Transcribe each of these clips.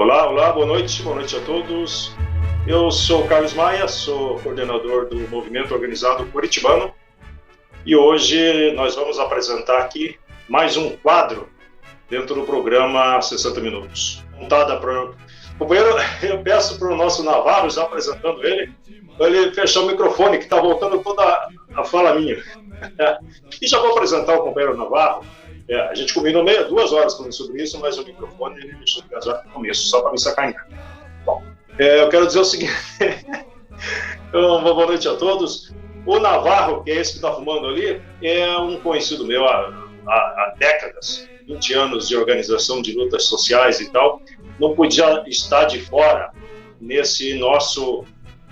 Olá, boa noite a todos. Eu sou o Carlos Maia, sou coordenador do Movimento Organizado Curitibano e hoje nós vamos apresentar aqui mais um quadro dentro do programa 60 Minutos. Companheiro, eu peço para o nosso Navarro, já apresentando ele fechar o microfone, que está voltando toda a fala minha. E já vou apresentar o companheiro Navarro. A gente combinou 2 horas falando sobre isso, mas o microfone ele deixou de casar no começo, só para me sacanear. Bom, eu quero dizer o seguinte, boa noite a todos. O Navarro, que é esse que está fumando ali, é um conhecido meu há décadas, 20 anos de organização de lutas sociais e tal. Não podia estar de fora nesse nosso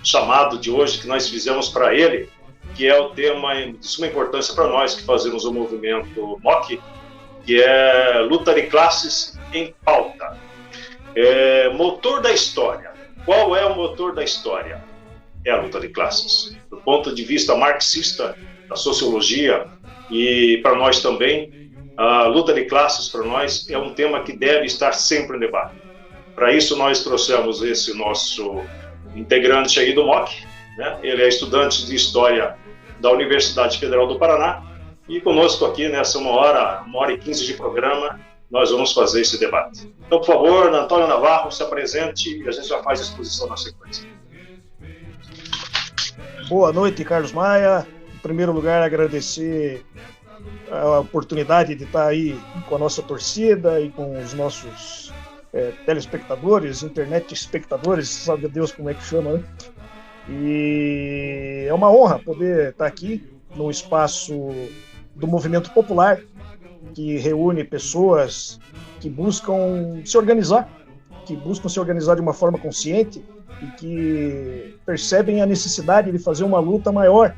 chamado de hoje que nós fizemos para ele, que é o tema de suma importância para nós que fazemos o movimento MOC, que é Luta de Classes em Pauta. Motor da história. Qual é o motor da história? É a luta de classes. Do ponto de vista marxista, da sociologia, e para nós também, a luta de classes para nós é um tema que deve estar sempre em debate. Para isso nós trouxemos esse nosso integrante aí do MOC, né? Ele é estudante de História da Universidade Federal do Paraná, e conosco aqui nessa 1h e 15 de programa, nós vamos fazer esse debate. Então, por favor, Antônio Navarro, se apresente e a gente já faz a exposição na sequência. Boa noite, Carlos Maia. Em primeiro lugar, agradecer a oportunidade de estar aí com a nossa torcida e com os nossos telespectadores, internet espectadores, sabe Deus como é que chama, né? E é uma honra poder estar aqui no espaço do movimento popular, que reúne pessoas que buscam se organizar de uma forma consciente e que percebem a necessidade de fazer uma luta maior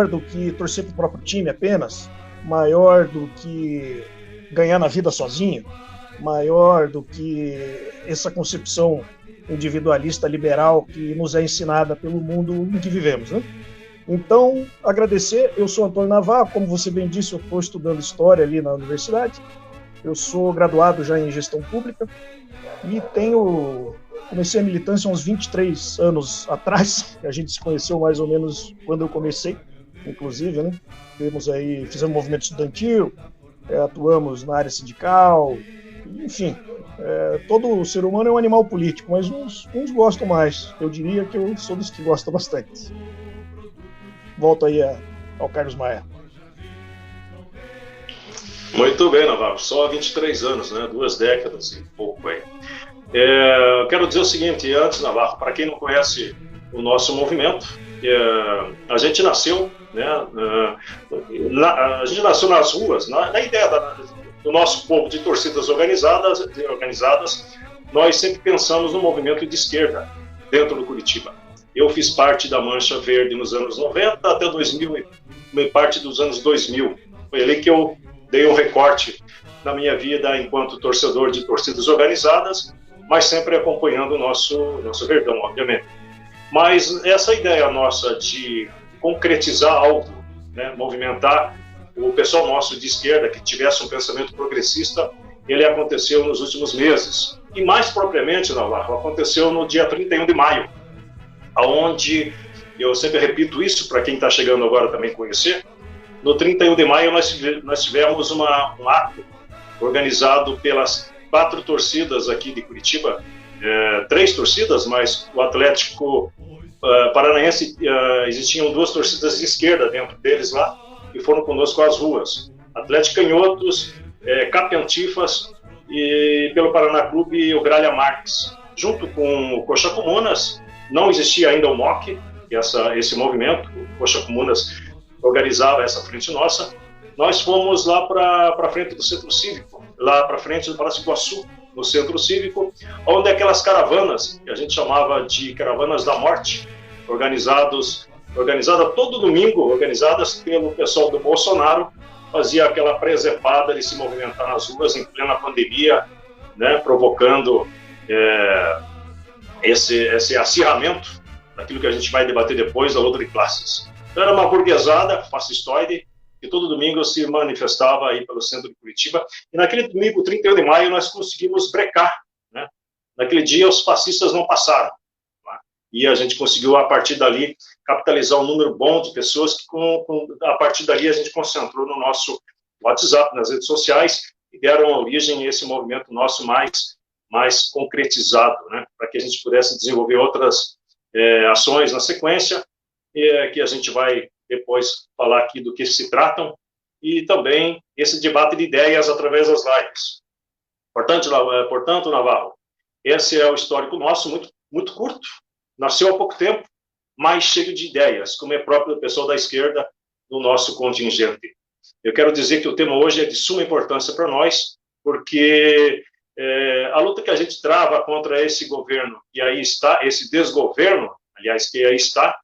do que torcer para o próprio time apenas, maior do que ganhar na vida sozinho, maior do que essa concepção individualista liberal que nos é ensinada pelo mundo em que vivemos, né? Então, agradecer. Eu sou Antônio Navarro, como você bem disse, eu estou estudando História ali na universidade. Eu sou graduado já em Gestão Pública e comecei a militância há uns 23 anos atrás. A gente se conheceu mais ou menos quando eu comecei, inclusive, né? Fizemos movimento estudantil, atuamos na área sindical, enfim. Todo ser humano é um animal político, mas uns gostam mais. Eu diria que eu sou dos que gostam bastante. Volto aí ao Carlos Maia. Muito bem, Navarro. Só 23 anos, né? 2 décadas e pouco aí. Quero dizer o seguinte, antes, Navarro, para quem não conhece o nosso movimento, a gente nasceu, né? A gente nasceu nas ruas, na ideia do nosso povo de torcidas organizadas, nós sempre pensamos no movimento de esquerda dentro do Curitiba. Eu fiz parte da Mancha Verde nos anos 90 até 2000, parte dos anos 2000. Foi ali que eu dei um recorte na minha vida enquanto torcedor de torcidas organizadas, mas sempre acompanhando o nosso Verdão, obviamente. Mas essa ideia nossa de concretizar algo, né, movimentar o pessoal nosso de esquerda que tivesse um pensamento progressista, ele aconteceu nos últimos meses. E mais propriamente, Navarro, aconteceu no dia 31 de maio, onde, eu sempre repito isso para quem está chegando agora também conhecer, no 31 de maio nós tivemos um ato organizado pelas 4 torcidas aqui de Curitiba, 3 torcidas, mas o Atlético Paranaense, existiam 2 torcidas de esquerda dentro deles lá, e foram conosco às ruas. Atlético Canhotos, Capiantifas e pelo Paraná Clube o Gralha Marques. Junto com o Coxa Comunas, não existia ainda o MOC, esse movimento, o Coxa Comunas organizava essa frente nossa. Nós fomos lá para a frente do Centro Cívico, lá para frente do Palácio Iguaçu, no Centro Cívico, onde aquelas caravanas, que a gente chamava de caravanas da morte, organizadas todo domingo, organizadas pelo pessoal do Bolsonaro, fazia aquela presepada de se movimentar nas ruas em plena pandemia, né, provocando esse acirramento daquilo que a gente vai debater depois, da luta de classes. Então era uma burguesada fascistoide que todo domingo se manifestava aí pelo centro de Curitiba, e naquele domingo, 31 de maio, nós conseguimos brecar, né, naquele dia os fascistas não passaram. Tá? E a gente conseguiu, a partir dali, capitalizar um número bom de pessoas que, a partir dali, a gente concentrou no nosso WhatsApp, nas redes sociais, e deram origem a esse movimento nosso mais concretizado, né? Para que a gente pudesse desenvolver outras ações na sequência, que a gente vai depois falar aqui do que se tratam, e também esse debate de ideias através das lives. Portanto, Navarro, esse é o histórico nosso, muito, muito curto, nasceu há pouco tempo, mas cheio de ideias, como é próprio do pessoal da esquerda no nosso contingente. Eu quero dizer que o tema hoje é de suma importância para nós, porque a luta que a gente trava contra esse governo, e aí está, esse desgoverno, aliás, que aí está,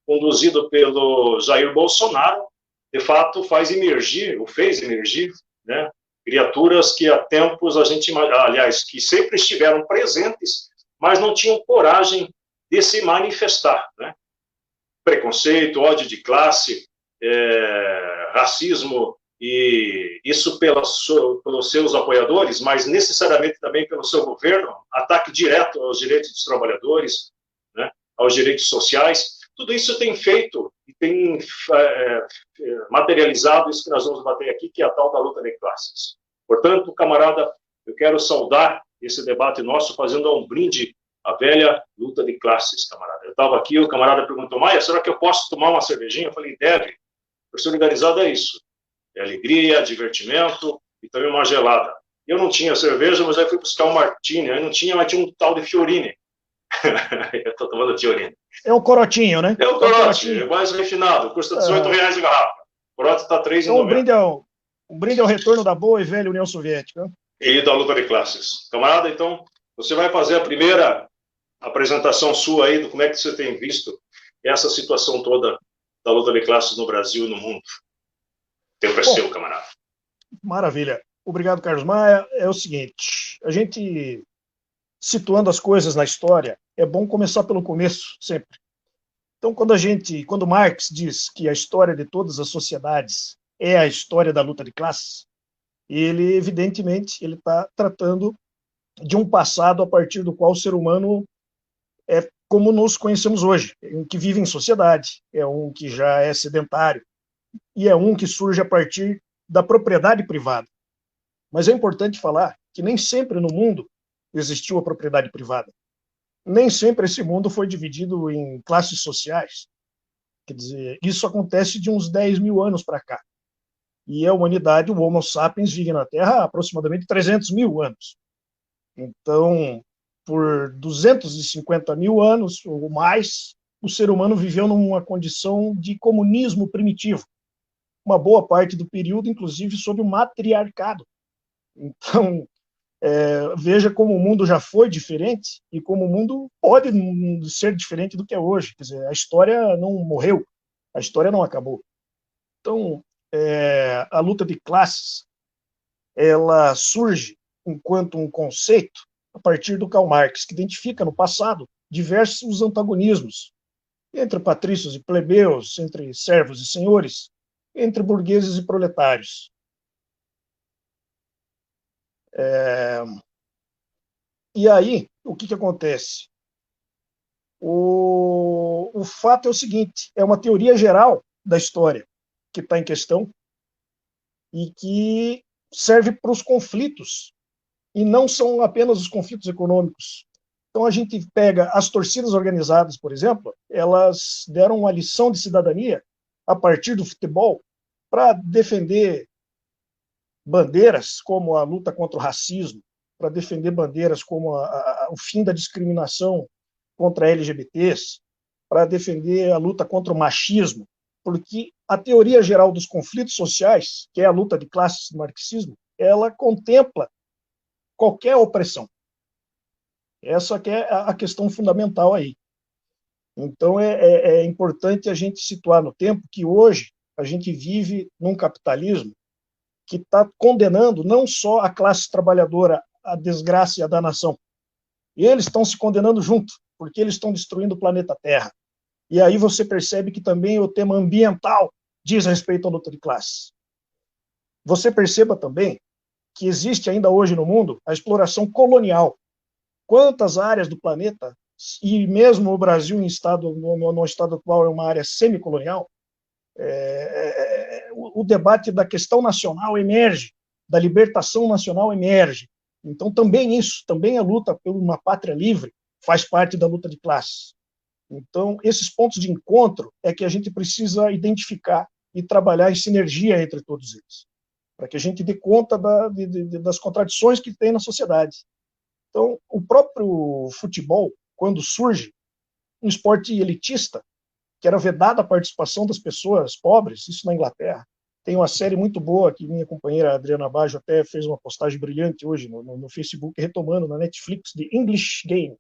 conduzido pelo Jair Bolsonaro, de fato fez emergir, né, criaturas que há tempos a gente, aliás, que sempre estiveram presentes, mas não tinham coragem de se manifestar, né? Preconceito, ódio de classe, racismo, e isso pelos seus apoiadores, mas necessariamente também pelo seu governo, ataque direto aos direitos dos trabalhadores, né, aos direitos sociais. Tudo isso tem feito e tem materializado isso que nós vamos bater aqui, que é a tal da luta de classes. Portanto, camarada, eu quero saudar esse debate nosso fazendo um brinde à velha luta de classes, camarada. Eu estava aqui, o camarada perguntou, Maia, será que eu posso tomar uma cervejinha? Eu falei, deve. Por solidarizado é isso. É alegria, divertimento e também uma gelada. Eu não tinha cerveja, mas aí fui buscar um martini. Aí não tinha, mas tinha um tal de Fiorini. Eu estou tomando Fiorini. É um corotinho, né? É um corote, é mais refinado. Custa R$18 de garrafa. O corote está R$3,90. Então, um brinde ao retorno da boa e velha União Soviética. E da luta de classes. Camarada, então, você vai fazer a primeira apresentação sua aí do como é que você tem visto essa situação toda da luta de classes no Brasil e no mundo. O tempo é seu, camarada. Maravilha. Obrigado, Carlos Maia. É o seguinte, a gente, situando as coisas na história, é bom começar pelo começo, sempre. Então, quando Marx diz que a história de todas as sociedades é a história da luta de classes, ele, evidentemente, ele está tratando de um passado a partir do qual o ser humano é como nos conhecemos hoje, é um que vive em sociedade, é um que já é sedentário, e é um que surge a partir da propriedade privada. Mas é importante falar que nem sempre no mundo existiu a propriedade privada. Nem sempre esse mundo foi dividido em classes sociais. Quer dizer, isso acontece de uns 10 mil anos para cá. E a humanidade, o Homo sapiens, vive na Terra há aproximadamente 300 mil anos. Então, por 250 mil anos ou mais, o ser humano viveu numa condição de comunismo primitivo. Uma boa parte do período, inclusive, sob o matriarcado. Então, veja como o mundo já foi diferente e como o mundo pode ser diferente do que é hoje. Quer dizer, a história não morreu, a história não acabou. Então, a luta de classes, ela surge enquanto um conceito a partir do Karl Marx, que identifica no passado diversos antagonismos entre patrícios e plebeus, entre servos e senhores, entre burgueses e proletários. E aí, o que acontece? O fato é o seguinte, é uma teoria geral da história que está em questão e que serve para os conflitos, e não são apenas os conflitos econômicos. Então, a gente pega as torcidas organizadas, por exemplo, elas deram uma lição de cidadania a partir do futebol para defender bandeiras como a luta contra o racismo, para defender bandeiras como o fim da discriminação contra LGBTs, para defender a luta contra o machismo, porque a teoria geral dos conflitos sociais, que é a luta de classes do marxismo, ela contempla qualquer opressão. Essa que é a questão fundamental aí. Então, é importante a gente situar no tempo que hoje a gente vive num capitalismo que está condenando não só a classe trabalhadora à desgraça e à danação, e eles estão se condenando junto, porque eles estão destruindo o planeta Terra. E aí você percebe que também o tema ambiental diz respeito à luta de classes. Você perceba também que existe ainda hoje no mundo a exploração colonial. quantas áreas do planeta, e mesmo o Brasil no estado atual é uma área semicolonial, o debate da questão nacional emerge, da libertação nacional emerge. Então, também a luta por uma pátria livre faz parte da luta de classes. Então, esses pontos de encontro é que a gente precisa identificar e trabalhar em sinergia entre todos eles, para que a gente dê conta das contradições que tem na sociedade. Então, o próprio futebol, quando surge, um esporte elitista, que era vedada a participação das pessoas pobres, isso na Inglaterra. Tem uma série muito boa que minha companheira Adriana Baggio até fez uma postagem brilhante hoje no Facebook, retomando na Netflix, de English Game.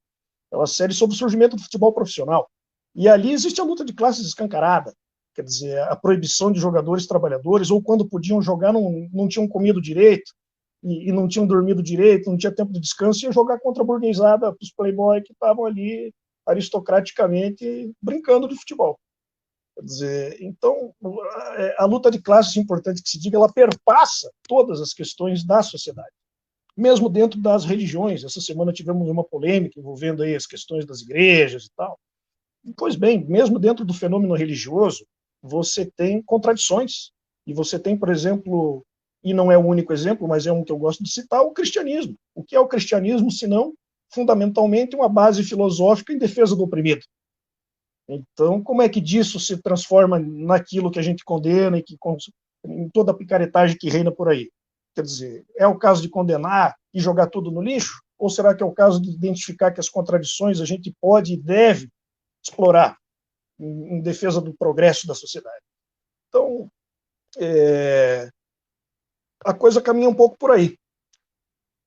É uma série sobre o surgimento do futebol profissional. E ali existe a luta de classes escancarada. Quer dizer, a proibição de jogadores trabalhadores, ou quando podiam jogar, não tinham comido direito, e não tinham dormido direito, não tinha tempo de descanso, ia jogar contra a burguesada, os playboy que estavam ali aristocraticamente brincando de futebol. Quer dizer, então, a luta de classes, importante que se diga, ela perpassa todas as questões da sociedade, mesmo dentro das religiões. Essa semana tivemos uma polêmica envolvendo aí as questões das igrejas e tal. Pois bem, mesmo dentro do fenômeno religioso, você tem contradições. E você tem, por exemplo, e não é o único exemplo, mas é um que eu gosto de citar, o cristianismo. O que é o cristianismo, senão, fundamentalmente, uma base filosófica em defesa do oprimido? Então, como é que disso se transforma naquilo que a gente condena e em toda a picaretagem que reina por aí? Quer dizer, é o caso de condenar e jogar tudo no lixo? Ou será que é o caso de identificar que as contradições a gente pode e deve explorar em defesa do progresso da sociedade? Então, a coisa caminha um pouco por aí.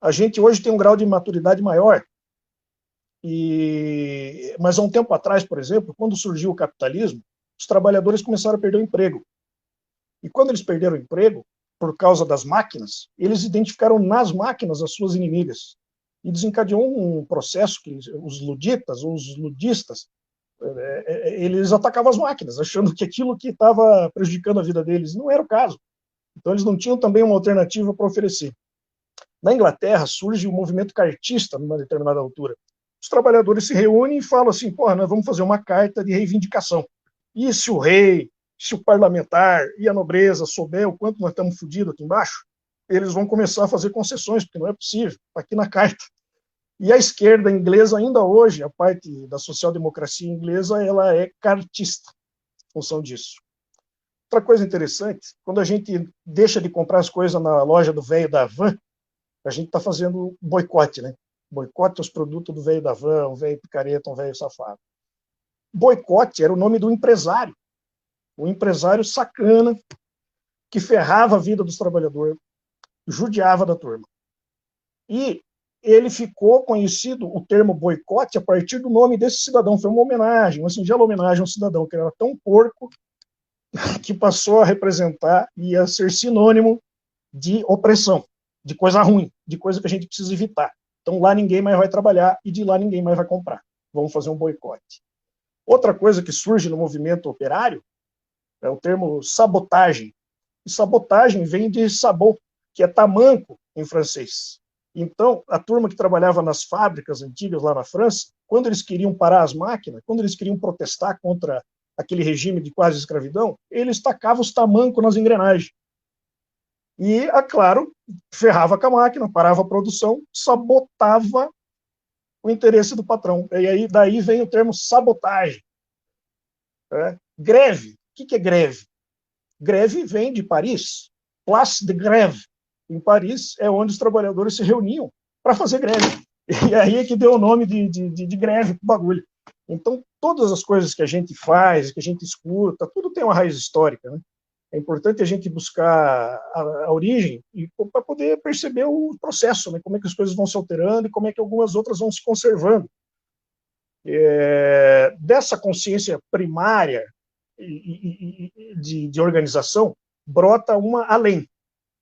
A gente hoje tem um grau de maturidade maior, mas há um tempo atrás, por exemplo, quando surgiu o capitalismo, os trabalhadores começaram a perder o emprego. E quando eles perderam o emprego, por causa das máquinas, eles identificaram nas máquinas as suas inimigas. E desencadeou um processo que os luditas, ou os ludistas, eles atacavam as máquinas, achando que aquilo que estava prejudicando a vida deles não era o caso. Então, eles não tinham também uma alternativa para oferecer. Na Inglaterra, surge o movimento cartista, numa determinada altura. Os trabalhadores se reúnem e falam assim, porra, nós vamos fazer uma carta de reivindicação. E se o rei, se o parlamentar e a nobreza souber o quanto nós estamos fodidos aqui embaixo, eles vão começar a fazer concessões, porque não é possível, está aqui na carta. E a esquerda inglesa, ainda hoje, a parte da social-democracia inglesa, ela é cartista, em função disso. Outra coisa interessante, quando a gente deixa de comprar as coisas na loja do velho da van, a gente está fazendo boicote, né? Boicote aos produtos do velho da van, um velho picareta, um velho safado. Boicote era o nome do empresário. Um empresário sacana que ferrava a vida dos trabalhadores, judiava da turma. E ele ficou conhecido, o termo boicote, a partir do nome desse cidadão. Foi uma homenagem, uma singela homenagem a um cidadão que era tão porco que passou a representar e a ser sinônimo de opressão, de coisa ruim, de coisa que a gente precisa evitar. Então lá ninguém mais vai trabalhar e de lá ninguém mais vai comprar. Vamos fazer um boicote. Outra coisa que surge no movimento operário é o termo sabotagem. E sabotagem vem de sabot, que é tamanco em francês. Então, a turma que trabalhava nas fábricas antigas lá na França, quando eles queriam parar as máquinas, quando eles queriam protestar contra aquele regime de quase escravidão, eles tacavam os tamancos nas engrenagens. E, claro, ferrava com a máquina, parava a produção, sabotava o interesse do patrão. E aí, daí vem o termo sabotagem. Greve. O que é greve? Greve vem de Paris, Place de Grève. Em Paris é onde os trabalhadores se reuniam para fazer greve. E aí é que deu o nome de greve para o bagulho. Então, todas as coisas que a gente faz, que a gente escuta, tudo tem uma raiz histórica, né? É importante a gente buscar a origem para poder perceber o processo, né? Como é que as coisas vão se alterando e como é que algumas outras vão se conservando. Dessa consciência primária de organização, brota uma além.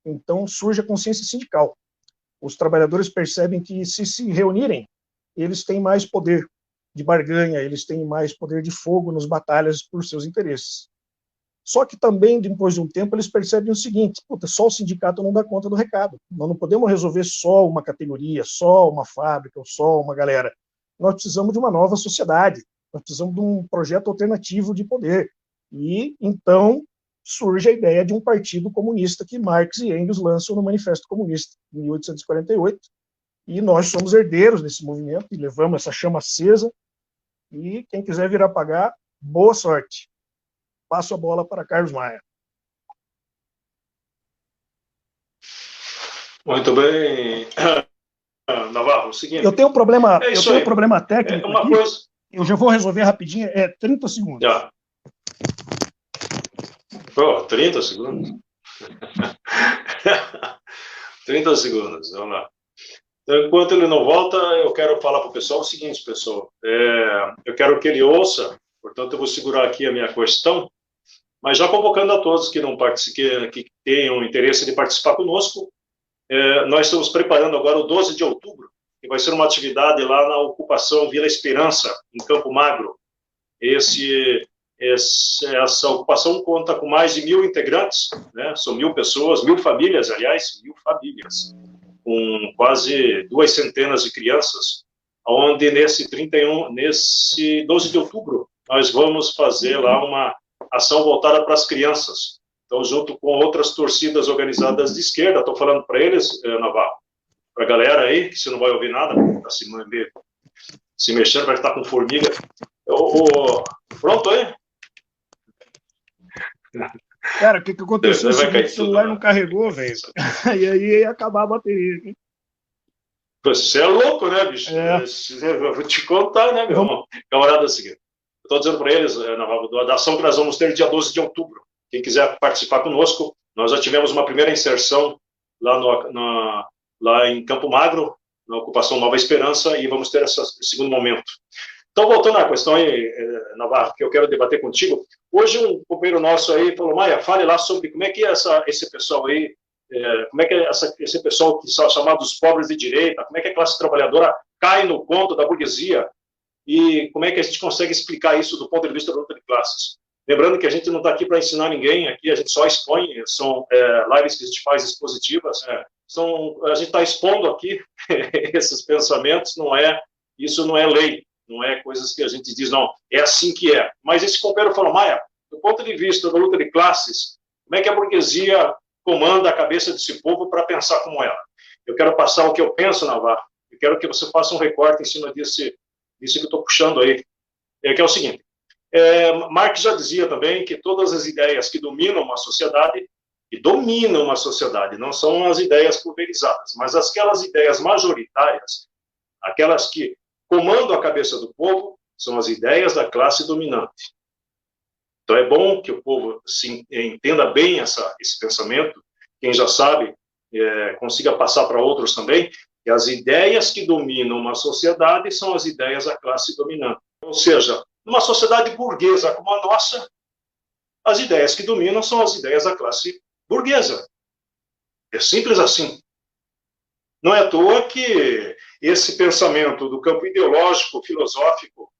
Então, surge a consciência sindical. Os trabalhadores percebem que, se reunirem, eles têm mais poder de barganha, eles têm mais poder de fogo nas batalhas por seus interesses. Só que também, depois de um tempo, eles percebem o seguinte: puta, só o sindicato não dá conta do recado. Nós não podemos resolver só uma categoria, só uma fábrica, ou só uma galera. Nós precisamos de uma nova sociedade, nós precisamos de um projeto alternativo de poder. E, então, surge a ideia de um partido comunista que Marx e Engels lançam no Manifesto Comunista, em 1848, e nós somos herdeiros desse movimento e levamos essa chama acesa, e quem quiser vir apagar, boa sorte. Passo a bola para Carlos Maia. Muito bem. Navarro, o seguinte... Eu tenho um problema, um problema técnico uma aqui, coisa... eu já vou resolver rapidinho, 30 segundos. Já. Pô, 30 segundos? 30 segundos, vamos lá. Então, enquanto ele não volta, eu quero falar para o pessoal o seguinte, pessoal. Eu quero que ele ouça, portanto, eu vou segurar aqui a minha questão, mas já convocando a todos que não participem, que tenham interesse de participar conosco, nós estamos preparando agora o 12 de outubro, que vai ser uma atividade lá na ocupação Vila Esperança, em Campo Magro. Essa ocupação conta com mais de 1.000 integrantes, né? São 1.000 pessoas, 1.000 famílias, aliás, 1.000 famílias, com quase 200 de crianças, onde nesse 12 de outubro, nós vamos fazer lá uma ação voltada para as crianças. Então, junto com outras torcidas organizadas de esquerda, estou falando para eles, Navarro, para a galera aí, que você não vai ouvir nada, está se mexendo, vai estar com formiga. Pronto aí? Cara, o que aconteceu? O celular não carregou, velho. E aí ia acabar a bateria. Você é louco, né, bicho? Eu vou te contar, né, meu irmão? Camarada, é o seguinte. Eu estou dizendo para eles, da ação que nós vamos ter dia 12 de outubro. Quem quiser participar conosco, nós já tivemos uma primeira inserção lá em Campo Magro, na ocupação Nova Esperança, e vamos ter esse segundo momento. Então, voltando à questão aí, Navarro, que eu quero debater contigo, hoje um companheiro nosso aí falou: Maia, fale lá sobre como é que esse pessoal aí, como é que esse pessoal que são chamados pobres de direita, como é que a classe trabalhadora cai no conto da burguesia, e como é que a gente consegue explicar isso do ponto de vista da luta de classes. Lembrando que a gente não está aqui para ensinar ninguém, aqui a gente só expõe, são lives que a gente faz expositivas, a gente está expondo aqui esses pensamentos, isso não é lei, não é coisas que a gente diz, não, é assim que é. Mas esse companheiro falou: Maia, do ponto de vista da luta de classes, como é que a burguesia comanda a cabeça desse povo para pensar como ela? Eu quero passar o que eu penso, Navarro, eu quero que você faça um recorte em cima disso que eu estou puxando aí, que é o seguinte. Marx já dizia também que todas as ideias que dominam uma sociedade, não são as ideias pulverizadas, mas aquelas ideias majoritárias, aquelas que comandam a cabeça do povo, são as ideias da classe dominante. Então é bom que o povo entenda bem esse pensamento, quem já sabe, consiga passar para outros também, que as ideias que dominam uma sociedade são as ideias da classe dominante. Ou seja, numa sociedade burguesa como a nossa, as ideias que dominam são as ideias da classe burguesa. É simples assim. Não é à toa que esse pensamento do campo ideológico, filosófico,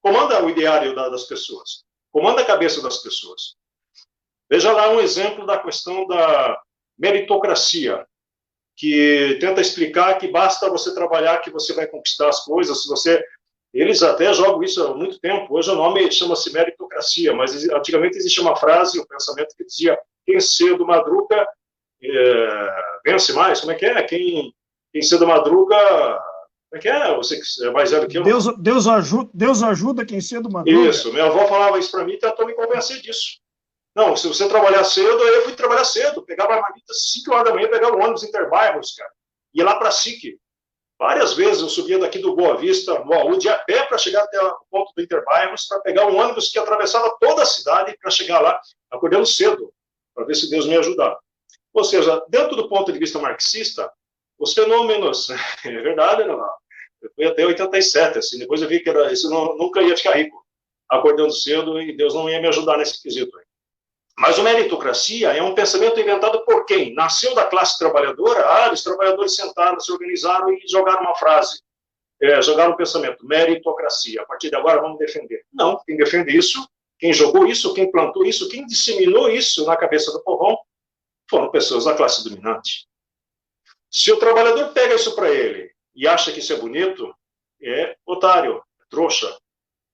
comanda o ideário das pessoas, comanda a cabeça das pessoas. Veja lá um exemplo da questão da meritocracia, que tenta explicar que basta você trabalhar que você vai conquistar as coisas. Eles até jogam isso há muito tempo. Hoje o nome chama-se meritocracia, mas antigamente existia uma frase, um pensamento que dizia: quem cedo madruga, vence mais. Como é que é? Quem cedo madruga... Como é que é? Você é mais velho que eu? Deus ajuda quem cedo madruga. Isso, minha avó falava isso para mim e tentou me convencer disso. Não, se você trabalhar cedo, eu fui trabalhar cedo. Pegava a marmita às 5 horas da manhã, pegava o ônibus Interbairros, cara. Ia lá para SIC. Várias vezes eu subia daqui do Boa Vista, Moaúde, a pé para chegar até o ponto do Interbairros, para pegar um ônibus que atravessava toda a cidade para chegar lá, acordando cedo, para ver se Deus me ajudava. Ou seja, dentro do ponto de vista marxista, os fenômenos... É verdade, não? Eu fui até 87, assim, depois eu vi que isso nunca ia ficar rico, acordando cedo, e Deus não ia me ajudar nesse quesito aí. Mas a meritocracia é um pensamento inventado por quem? Nasceu da classe trabalhadora. Os trabalhadores sentaram, se organizaram e jogaram uma frase. Jogaram um pensamento, meritocracia. A partir de agora vamos defender. Não, quem defende isso Quem jogou isso, quem plantou isso, quem disseminou isso na cabeça do povão foram pessoas da classe dominante. Se o trabalhador pega isso para ele e acha que isso é bonito, é otário, é trouxa.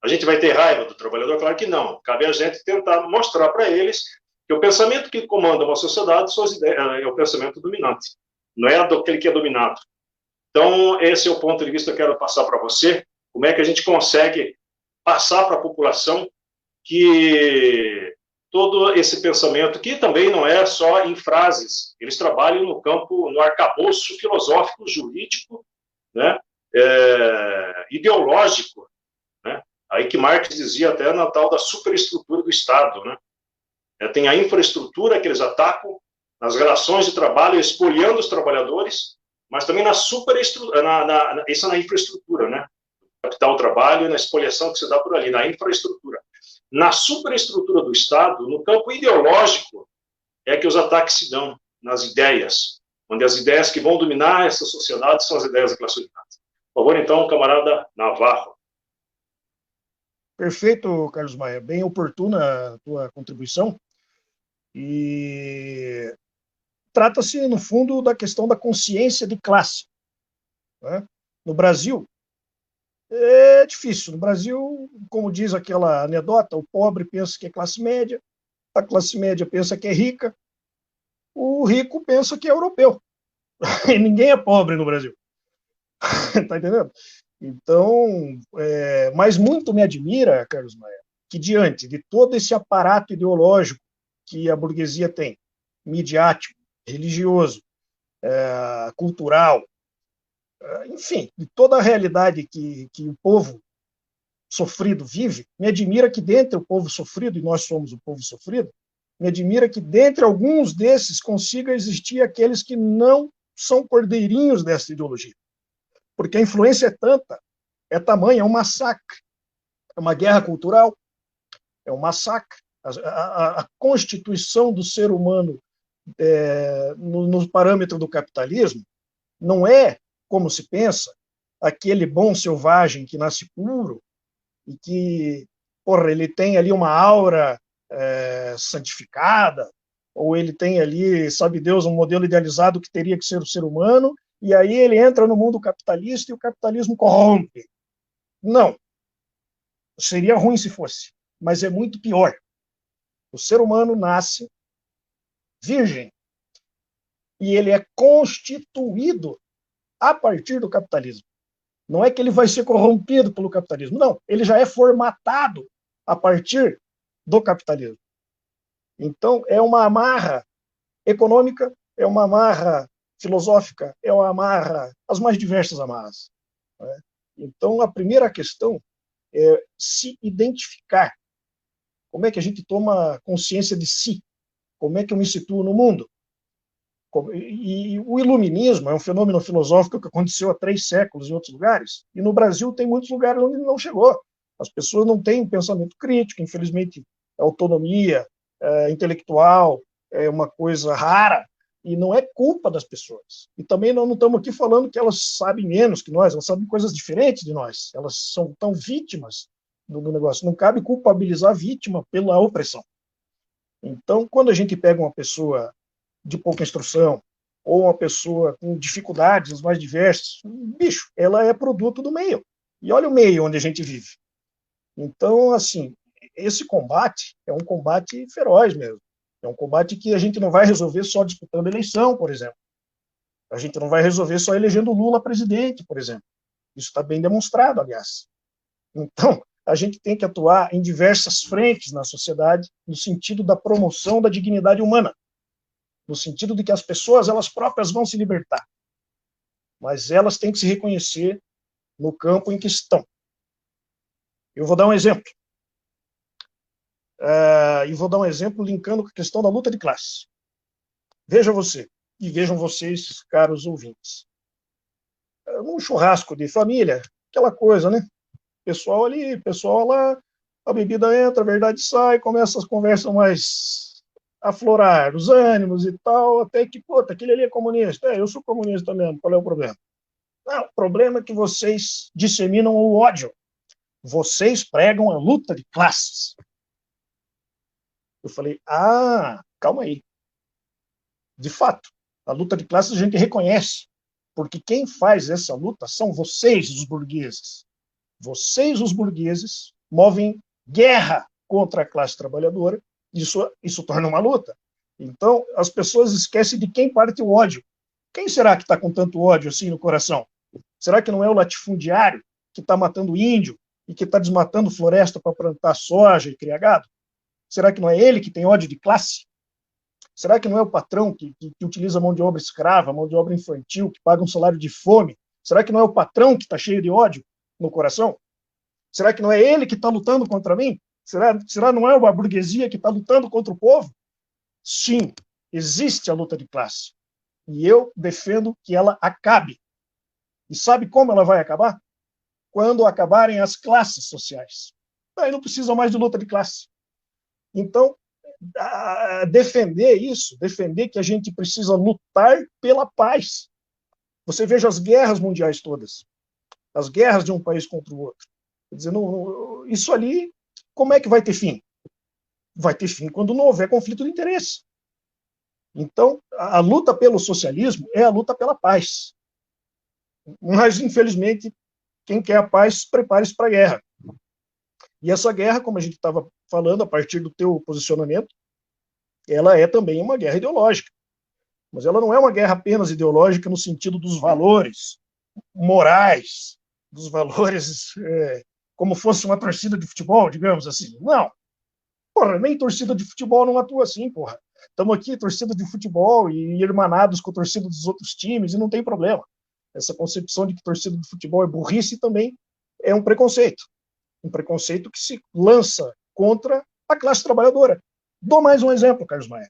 A gente vai ter raiva do trabalhador? Claro que não. Cabe a gente tentar mostrar para eles que o pensamento que comanda uma sociedade são as ideias, é o pensamento dominante, não é aquele que é dominado. Então, esse é o ponto de vista que eu quero passar para você. Como é que a gente consegue passar para a população que todo esse pensamento, que também não é só em frases, eles trabalham no campo, no arcabouço filosófico, jurídico, né, ideológico, né? Aí que Marx dizia até na tal da superestrutura do Estado, né? Tem a infraestrutura que eles atacam, nas relações de trabalho, expoliando os trabalhadores, mas também na superestrutura, isso é na infraestrutura, né? Capital trabalho e na expoliação que se dá por ali, na infraestrutura. Na superestrutura do Estado, no campo ideológico, é que os ataques se dão, nas ideias, onde as ideias que vão dominar essa sociedade são as ideias da classe dominante. Por favor, então, camarada Navarro. Perfeito, Carlos Maia. Bem oportuna a tua contribuição. E trata-se, no fundo, da questão da consciência de classe. Né? No Brasil, é difícil. No Brasil, como diz aquela anedota, o pobre pensa que é classe média, a classe média pensa que é rica, o rico pensa que é europeu. E ninguém é pobre no Brasil. Tá entendendo? Então, mas muito me admira, Carlos Maia, que diante de todo esse aparato ideológico que a burguesia tem, midiático, religioso, cultural, enfim, de toda a realidade que o povo sofrido vive, me admira que dentre o povo sofrido, e nós somos o povo sofrido, me admira que dentre alguns desses consiga existir aqueles que não são cordeirinhos dessa ideologia. Porque a influência é tanta, é tamanha, é um massacre, é uma guerra cultural, é um massacre. A constituição do ser humano no parâmetro do capitalismo não é, como se pensa, aquele bom selvagem que nasce puro e que, porra, ele tem ali uma aura santificada, ou ele tem ali, sabe Deus, um modelo idealizado que teria que ser o ser humano, e aí ele entra no mundo capitalista e o capitalismo corrompe. Não. Seria ruim se fosse, mas é muito pior. O ser humano nasce virgem e ele é constituído a partir do capitalismo. Não é que ele vai ser corrompido pelo capitalismo, não. Ele já é formatado a partir do capitalismo. Então, é uma amarra econômica, é uma amarra filosófica, é uma amarra, as mais diversas amarras. Né? Então, a primeira questão é se identificar. Como é que a gente toma consciência de si? Como é que eu me situo no mundo? E o iluminismo é um fenômeno filosófico que aconteceu há 3 séculos em outros lugares, e no Brasil tem muitos lugares onde não chegou. As pessoas não têm um pensamento crítico, infelizmente a autonomia intelectual é uma coisa rara, e não é culpa das pessoas. E também não estamos aqui falando que elas sabem menos que nós, elas sabem coisas diferentes de nós, elas são tão vítimas do negócio. Não cabe culpabilizar a vítima pela opressão. Então, quando a gente pega uma pessoa de pouca instrução, ou uma pessoa com dificuldades mais diversas, bicho, ela é produto do meio. E olha o meio onde a gente vive. Então, assim, esse combate é um combate feroz mesmo. É um combate que a gente não vai resolver só disputando eleição, por exemplo. A gente não vai resolver só elegendo Lula presidente, por exemplo. Isso está bem demonstrado, aliás. Então, a gente tem que atuar em diversas frentes na sociedade, no sentido da promoção da dignidade humana, no sentido de que as pessoas, elas próprias vão se libertar. Mas elas têm que se reconhecer no campo em que estão. Eu vou dar um exemplo. E vou dar um exemplo linkando com a questão da luta de classe. Veja você, e vejam vocês, caros ouvintes. Num churrasco de família, aquela coisa, né? Pessoal ali, pessoal lá, a bebida entra, a verdade sai, começa as conversas mais aflorar, os ânimos e tal, até que, puta, aquele ali é comunista. Eu sou comunista mesmo, qual é o problema? Não, o problema é que vocês disseminam o ódio. Vocês pregam a luta de classes. Eu falei, calma aí. De fato, a luta de classes a gente reconhece, porque quem faz essa luta são vocês, os burgueses. Vocês, os burgueses, movem guerra contra a classe trabalhadora, isso torna uma luta. Então, as pessoas esquecem de quem parte o ódio. Quem será que está com tanto ódio assim no coração? Será que não é o latifundiário que está matando índio e que está desmatando floresta para plantar soja e criar gado? Será que não é ele que tem ódio de classe? Será que não é o patrão que utiliza mão de obra escrava, mão de obra infantil, que paga um salário de fome? Será que não é o patrão que está cheio de ódio no coração? Será que não é ele que está lutando contra mim? Será não é a burguesia que está lutando contra o povo? Sim, existe a luta de classe. E eu defendo que ela acabe. E sabe como ela vai acabar? Quando acabarem as classes sociais. Aí não precisa mais de luta de classe. Então, defender isso, defender que a gente precisa lutar pela paz. Você veja as guerras mundiais todas, as guerras de um país contra o outro. Quer dizer, isso ali, como é que vai ter fim? Vai ter fim quando não houver conflito de interesse. Então, a luta pelo socialismo é a luta pela paz. Mas, infelizmente, quem quer a paz, prepare-se para a guerra. E essa guerra, como a gente estava falando, a partir do teu posicionamento, ela é também uma guerra ideológica. Mas ela não é uma guerra apenas ideológica no sentido dos valores morais, dos valores como fosse uma torcida de futebol, digamos assim. Não. Porra, nem torcida de futebol não atua assim, porra. Estamos aqui, torcida de futebol, e irmanados com a torcida dos outros times, e não tem problema. Essa concepção de que torcida de futebol é burrice também é um preconceito. Um preconceito que se lança contra a classe trabalhadora. Dou mais um exemplo, Carlos Maia.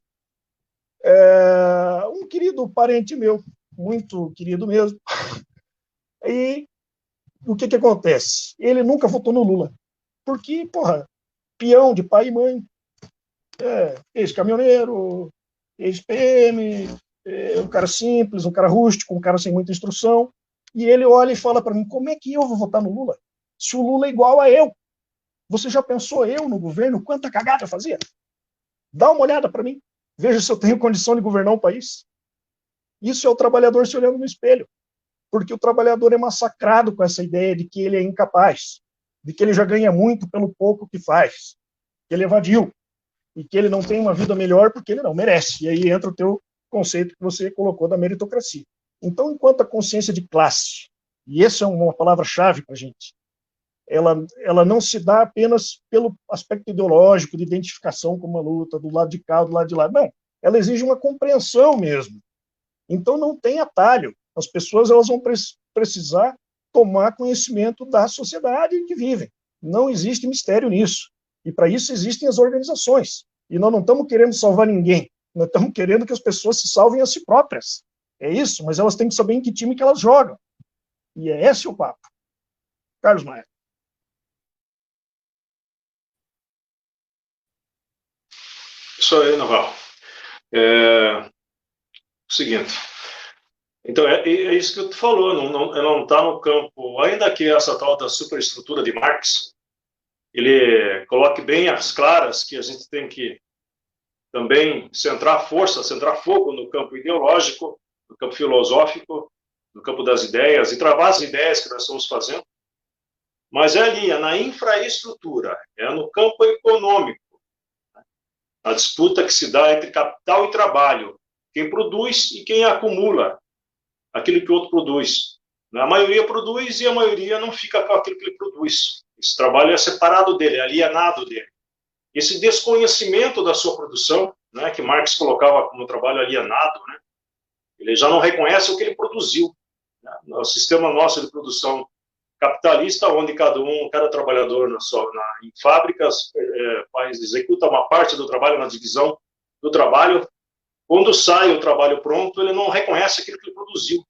Um querido parente meu, muito querido mesmo, e o que acontece? Ele nunca votou no Lula, porque, porra, peão de pai e mãe, ex-caminhoneiro, ex-PM, um cara simples, um cara rústico, um cara sem muita instrução, e ele olha e fala para mim, como é que eu vou votar no Lula? Se o Lula é igual a eu. Você já pensou eu no governo, quanta cagada eu fazia? Dá uma olhada para mim, veja se eu tenho condição de governar um país. Isso é o trabalhador se olhando no espelho, porque o trabalhador é massacrado com essa ideia de que ele é incapaz, de que ele já ganha muito pelo pouco que faz, que ele é vadio, e que ele não tem uma vida melhor porque ele não merece. E aí entra o teu conceito que você colocou da meritocracia. Então, enquanto a consciência de classe, e essa é uma palavra-chave para a gente, ela não se dá apenas pelo aspecto ideológico, de identificação com uma luta, do lado de cá, do lado de lá. Não, ela exige uma compreensão mesmo. Então, não tem atalho. As pessoas elas vão precisar tomar conhecimento da sociedade em que vivem. Não existe mistério nisso. E para isso existem as organizações. E nós não estamos querendo salvar ninguém. Nós estamos querendo que as pessoas se salvem a si próprias. É isso, mas elas têm que saber em que time que elas jogam. E é esse o papo. Carlos Maia. Isso aí, Navarro. O seguinte. Então, é isso que tu falou, não está no campo, ainda que essa tal da superestrutura de Marx, ele coloque bem às claras que a gente tem que também centrar força, centrar fogo no campo ideológico, no campo filosófico, no campo das ideias, e travar as ideias que nós estamos fazendo, mas é ali, é na infraestrutura, é no campo econômico, a disputa que se dá entre capital e trabalho, quem produz e quem acumula aquilo que o outro produz. A maioria produz e a maioria não fica com aquilo que ele produz. Esse trabalho é separado dele, é alienado dele. Esse desconhecimento da sua produção, né, que Marx colocava como trabalho alienado, né, ele já não reconhece o que ele produziu. Né, o sistema nosso de produção capitalista, onde cada trabalhador em fábricas executa uma parte do trabalho na divisão do trabalho. Quando sai o trabalho pronto, ele não reconhece aquilo que ele produziu.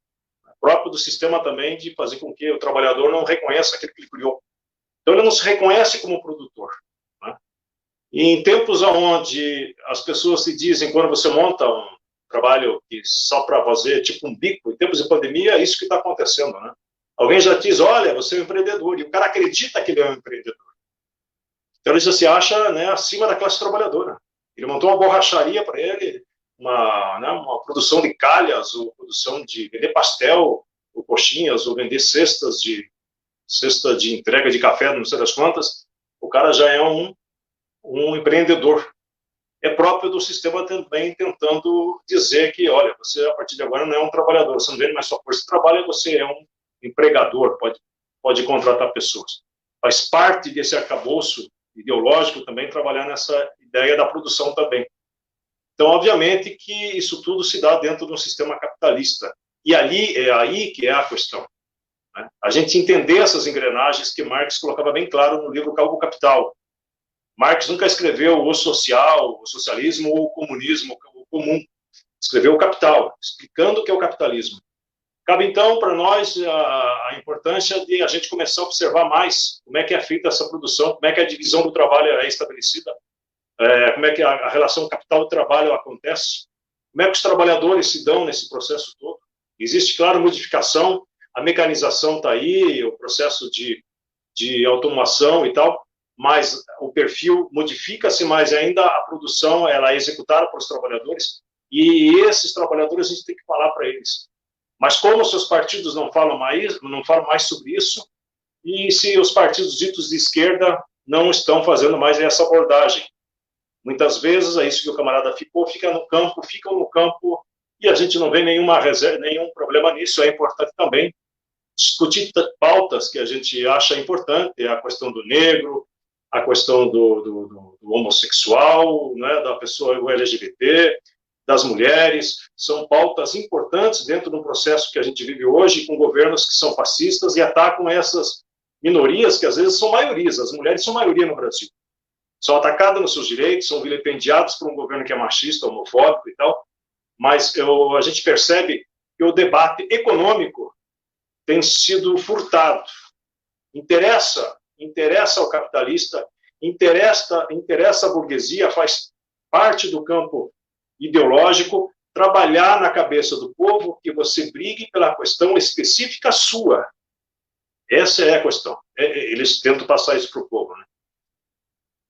É próprio do sistema também de fazer com que o trabalhador não reconheça aquilo que ele criou. Então, ele não se reconhece como produtor. Né? E em tempos onde as pessoas se dizem, quando você monta um trabalho que só para fazer tipo um bico, em tempos de pandemia, é isso que está acontecendo. Né? Alguém já diz, olha, você é um empreendedor, e o cara acredita que ele é um empreendedor. Então, ele já se acha, né, acima da classe trabalhadora. Ele montou uma borracharia para ele, uma produção de calhas, ou produção de vender pastel, ou coxinhas, ou vender cesta de entrega de café, não sei das quantas. O cara já é um empreendedor. É próprio do sistema também tentando dizer que, olha, você a partir de agora não é um trabalhador, você não vende mais sua força de trabalho, você é um empregador, pode contratar pessoas. Faz parte desse arcabouço ideológico também trabalhar nessa ideia da produção também. Então, obviamente que isso tudo se dá dentro de um sistema capitalista. E ali é aí que é a questão. Né? A gente entender essas engrenagens que Marx colocava bem claro no livro Cálculo Capital. Marx nunca escreveu o social, o socialismo ou o comunismo, o comum. Escreveu o Capital, explicando o que é o capitalismo. Cabe, então, para nós a importância de a gente começar a observar mais como é que é feita essa produção, como é que a divisão do trabalho é estabelecida, como é que a relação capital-trabalho acontece, como é que os trabalhadores se dão nesse processo todo. Existe, claro, modificação, a mecanização está aí, o processo de automação e tal, mas o perfil modifica-se, mas ainda a produção ela é executada pelos trabalhadores, e esses trabalhadores a gente tem que falar para eles. Mas como os seus partidos não falam mais sobre isso, e se os partidos ditos de esquerda não estão fazendo mais essa abordagem. Muitas vezes, é isso que o camarada ficam no campo, e a gente não vê nenhum problema nisso. É importante também discutir pautas que a gente acha importante, a questão do negro, a questão do homossexual, né, da pessoa LGBT, das mulheres, são pautas importantes dentro de um processo que a gente vive hoje, com governos que são fascistas e atacam essas minorias, que às vezes são maiorias. As mulheres são maioria no Brasil. São atacadas nos seus direitos, são vilipendiados por um governo que é machista, homofóbico e tal, mas a gente percebe que o debate econômico tem sido furtado. Interessa ao capitalista, interessa à burguesia, faz parte do campo ideológico, trabalhar na cabeça do povo que você brigue pela questão específica sua. Essa é a questão. Eles tentam passar isso para o povo, né?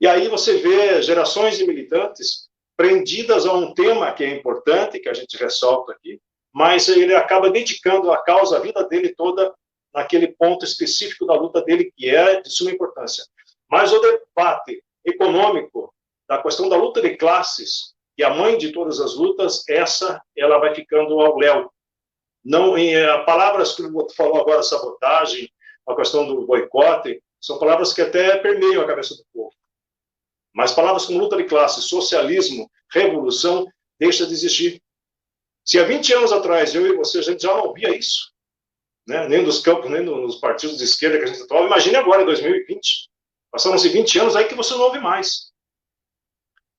E aí você vê gerações de militantes prendidas a um tema que é importante, que a gente ressalta aqui, mas ele acaba dedicando a causa, a vida dele toda, naquele ponto específico da luta dele, que é de suma importância. Mas o debate econômico, da questão da luta de classes, que é a mãe de todas as lutas, ela vai ficando ao léu. Não, palavras que o falou agora, sabotagem, a questão do boicote, são palavras que até permeiam a cabeça do povo. Mas palavras como luta de classe, socialismo, revolução, deixa de existir. Se há 20 anos atrás eu e você, a gente já não via isso, né? Nem dos campos, nem nos partidos de esquerda que a gente atuava, imagine agora, em 2020. Passaram-se 20 anos aí que você não ouve mais.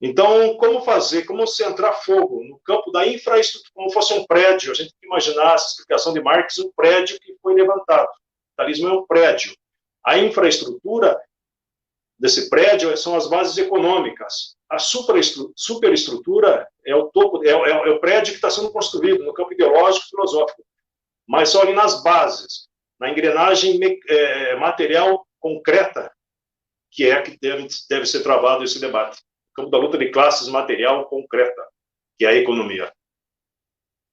Então, como centrar fogo no campo da infraestrutura, como fosse um prédio, a gente tem que imaginar essa explicação de Marx, um prédio que foi levantado. O capitalismo é um prédio. A infraestrutura desse prédio são as bases econômicas. A superestrutura é o topo, é o prédio que está sendo construído no campo ideológico e filosófico. Mas só ali nas bases, na engrenagem material concreta, que deve ser travado esse debate. O campo da luta de classes material concreta, que é a economia.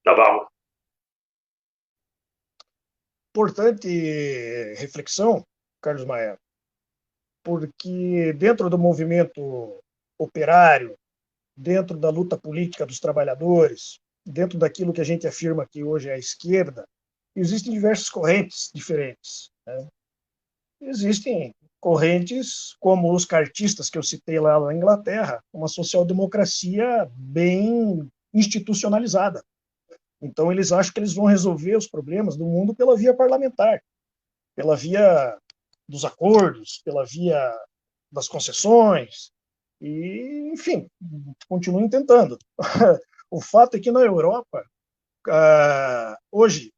Navarro. Importante reflexão, Carlos Maia, porque dentro do movimento operário, dentro da luta política dos trabalhadores, dentro daquilo que a gente afirma que hoje é a esquerda, existem diversas correntes diferentes, né? Existem correntes como os cartistas que eu citei lá na Inglaterra, uma social-democracia bem institucionalizada. Então eles acham que eles vão resolver os problemas do mundo pela via parlamentar, pela via dos acordos, pela via das concessões, e, enfim, continuem tentando. O fato é que na Europa, hoje,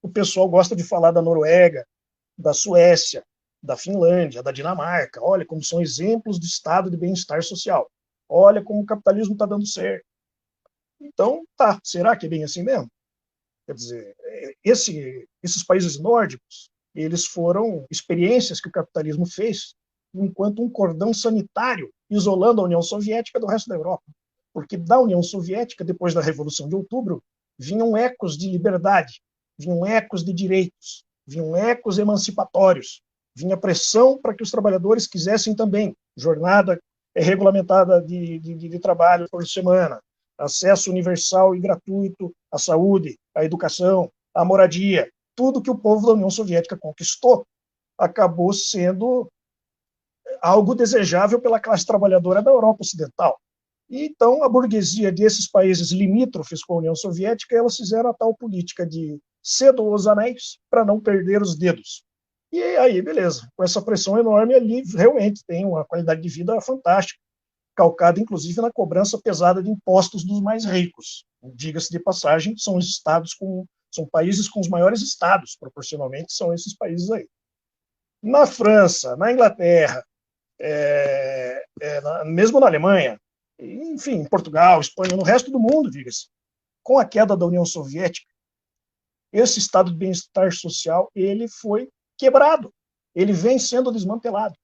o pessoal gosta de falar da Noruega, da Suécia, da Finlândia, da Dinamarca. Olha como são exemplos de estado de bem-estar social. Olha como o capitalismo está dando certo. Então, tá, será que é bem assim mesmo? Quer dizer, esses países nórdicos, eles foram experiências que o capitalismo fez enquanto um cordão sanitário isolando a União Soviética do resto da Europa. Porque da União Soviética, depois da Revolução de Outubro, vinham ecos de liberdade, vinham ecos de direitos, vinham ecos emancipatórios, vinha pressão para que os trabalhadores quisessem também jornada regulamentada de trabalho por semana, acesso universal e gratuito à saúde, à educação, à moradia. Tudo que o povo da União Soviética conquistou acabou sendo algo desejável pela classe trabalhadora da Europa Ocidental. E, então, a burguesia desses países limítrofes com a União Soviética, elas fizeram a tal política de cedo os anéis para não perder os dedos. E aí, beleza, com essa pressão enorme ali, realmente tem uma qualidade de vida fantástica, calcada, inclusive, na cobrança pesada de impostos dos mais ricos. Diga-se de passagem, são países com os maiores estados, proporcionalmente, são esses países aí. Na França, na Inglaterra, mesmo na Alemanha, enfim, em Portugal, Espanha, no resto do mundo, diga-se, com a queda da União Soviética, esse estado de bem-estar social, ele foi quebrado, ele vem sendo desmantelado.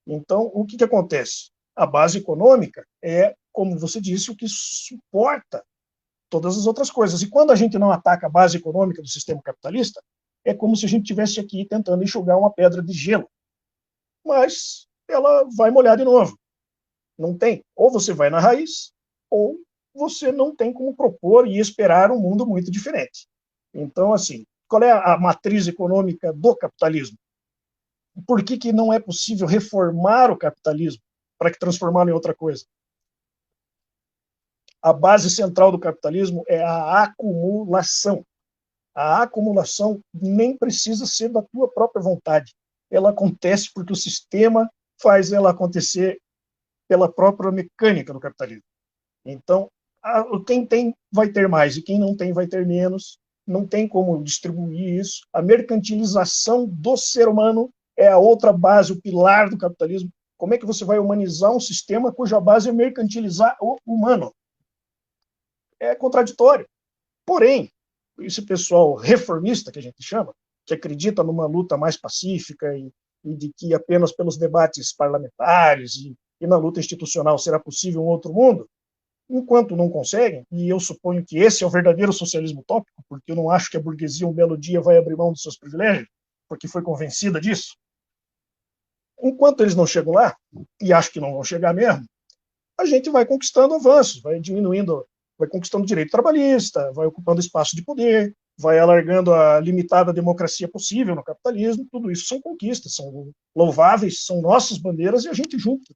Então, o que acontece? A base econômica é, como você disse, o que suporta todas as outras coisas. E quando a gente não ataca a base econômica do sistema capitalista, é como se a gente estivesse aqui tentando enxugar uma pedra de gelo. Mas ela vai molhar de novo. Não tem. Ou você vai na raiz, ou você não tem como propor e esperar um mundo muito diferente. Então, assim, qual é a matriz econômica do capitalismo? Por que não é possível reformar o capitalismo para que transformá-lo em outra coisa? A base central do capitalismo é a acumulação. A acumulação nem precisa ser da tua própria vontade. Ela acontece porque o sistema faz ela acontecer pela própria mecânica do capitalismo. Então, quem tem vai ter mais e quem não tem vai ter menos. Não tem como distribuir isso. A mercantilização do ser humano é a outra base, o pilar do capitalismo. Como é que você vai humanizar um sistema cuja base é mercantilizar o humano? É contraditório. Porém, esse pessoal reformista, que a gente chama, que acredita numa luta mais pacífica e de que apenas pelos debates parlamentares e na luta institucional será possível um outro mundo, enquanto não conseguem, e eu suponho que esse é o verdadeiro socialismo utópico, porque eu não acho que a burguesia um belo dia vai abrir mão dos seus privilégios, porque foi convencida disso. Enquanto eles não chegam lá, e acho que não vão chegar mesmo, a gente vai conquistando avanços, vai diminuindo, vai conquistando direito trabalhista, vai ocupando espaço de poder, vai alargando a limitada democracia possível no capitalismo. Tudo isso são conquistas, são louváveis, são nossas bandeiras, e a gente junto.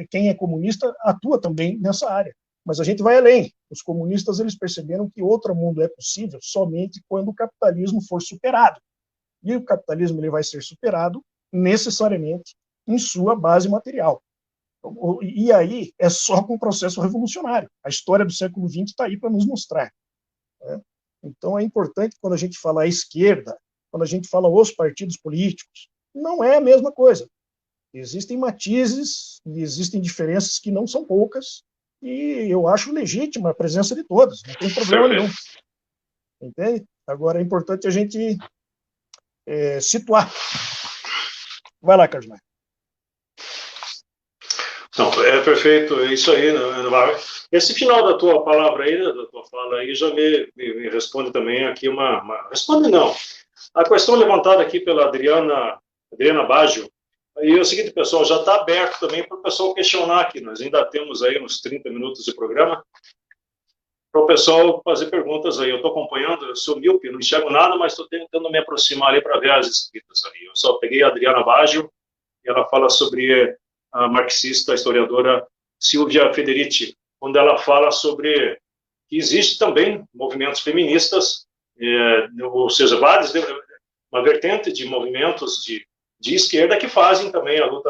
Quem é comunista atua também nessa área, mas a gente vai além. Os comunistas, eles perceberam que outro mundo é possível somente quando o capitalismo for superado, e o capitalismo ele vai ser superado necessariamente em sua base material. E aí é só com o processo revolucionário. A história do século XX está aí para nos mostrar, né? Então é importante, quando a gente fala a esquerda, quando a gente fala os partidos políticos, não é a mesma coisa. Existem matizes e existem diferenças que não são poucas, e eu acho legítima a presença de todas, não tem problema nenhum. Entende? Agora é importante a gente situar. Vai lá, Carlos Maia. Não, é perfeito, é isso aí, Navarro. Esse final da tua palavra aí, da tua fala aí, já me responde também aqui responde não. A questão levantada aqui pela Adriana Baggio. E é o seguinte, pessoal, já está aberto também para o pessoal questionar aqui. Nós ainda temos aí uns 30 minutos de programa para o pessoal fazer perguntas aí. Eu estou acompanhando, eu sou míope, não enxergo nada, mas estou tentando me aproximar ali para ver as escritas ali. Eu só peguei a Adriana Baggio e ela fala sobre a marxista, a historiadora Silvia Federici, quando ela fala sobre que existe também movimentos feministas, ou seja, uma vertente de movimentos de esquerda que fazem também a luta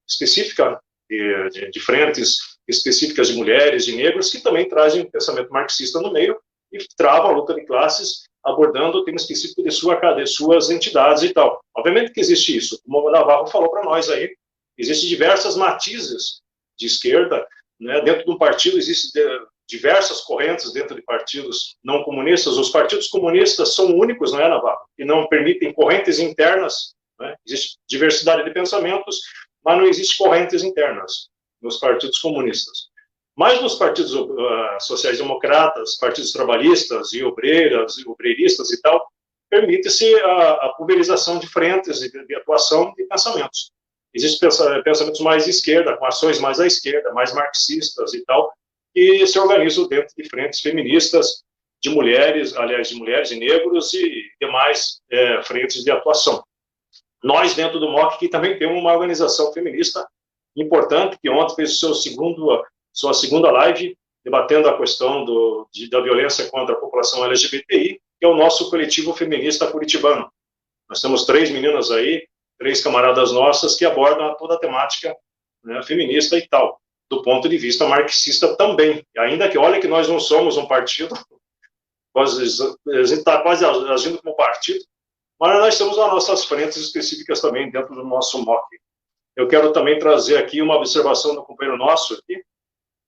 específica de frentes específicas de mulheres, de negros, que também trazem um pensamento marxista no meio e travam a luta de classes abordando o tema específico de suas entidades e tal. Obviamente que existe isso, como o Navarro falou para nós aí, existem diversas matizes de esquerda, né? Dentro de um partido existem diversas correntes dentro de partidos não comunistas. Os partidos comunistas são únicos, não é, Navarro? E não permitem correntes internas né? Existe diversidade de pensamentos, mas não existe correntes internas nos partidos comunistas. Mas nos partidos sociais-democratas, partidos trabalhistas e obreiras e obreiristas e tal, permite-se a pulverização de frentes de atuação de pensamentos. Existem pensamentos mais à esquerda, com ações mais à esquerda, mais marxistas e tal, que se organizam dentro de frentes feministas, de mulheres, aliás, de mulheres e negros e demais frentes de atuação. Nós, dentro do MOC, que também temos uma organização feminista importante, que ontem fez sua segunda live, debatendo a questão da violência contra a população LGBTI, que é o nosso coletivo feminista curitibano. Nós temos 3 meninas aí, 3 camaradas nossas, que abordam toda a temática, né, feminista e tal, do ponto de vista marxista também. Ainda que, olha que nós não somos um partido, a gente está quase agindo como partido, mas nós temos as nossas frentes específicas também dentro do nosso MOC. Eu quero também trazer aqui uma observação do companheiro nosso aqui,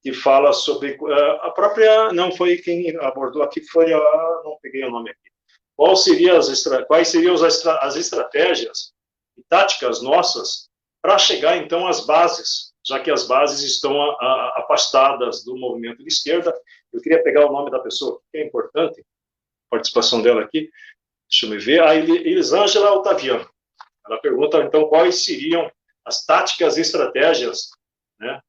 que fala sobre a própria, não foi quem abordou aqui, não peguei o nome aqui. Quais seriam as estratégias e táticas nossas para chegar, então, às bases, já que as bases estão afastadas do movimento de esquerda. Eu queria pegar o nome da pessoa, que é importante, a participação dela aqui, deixa eu me ver, a Elisângela Otaviano. Ela pergunta, então, quais seriam as táticas e estratégias, né,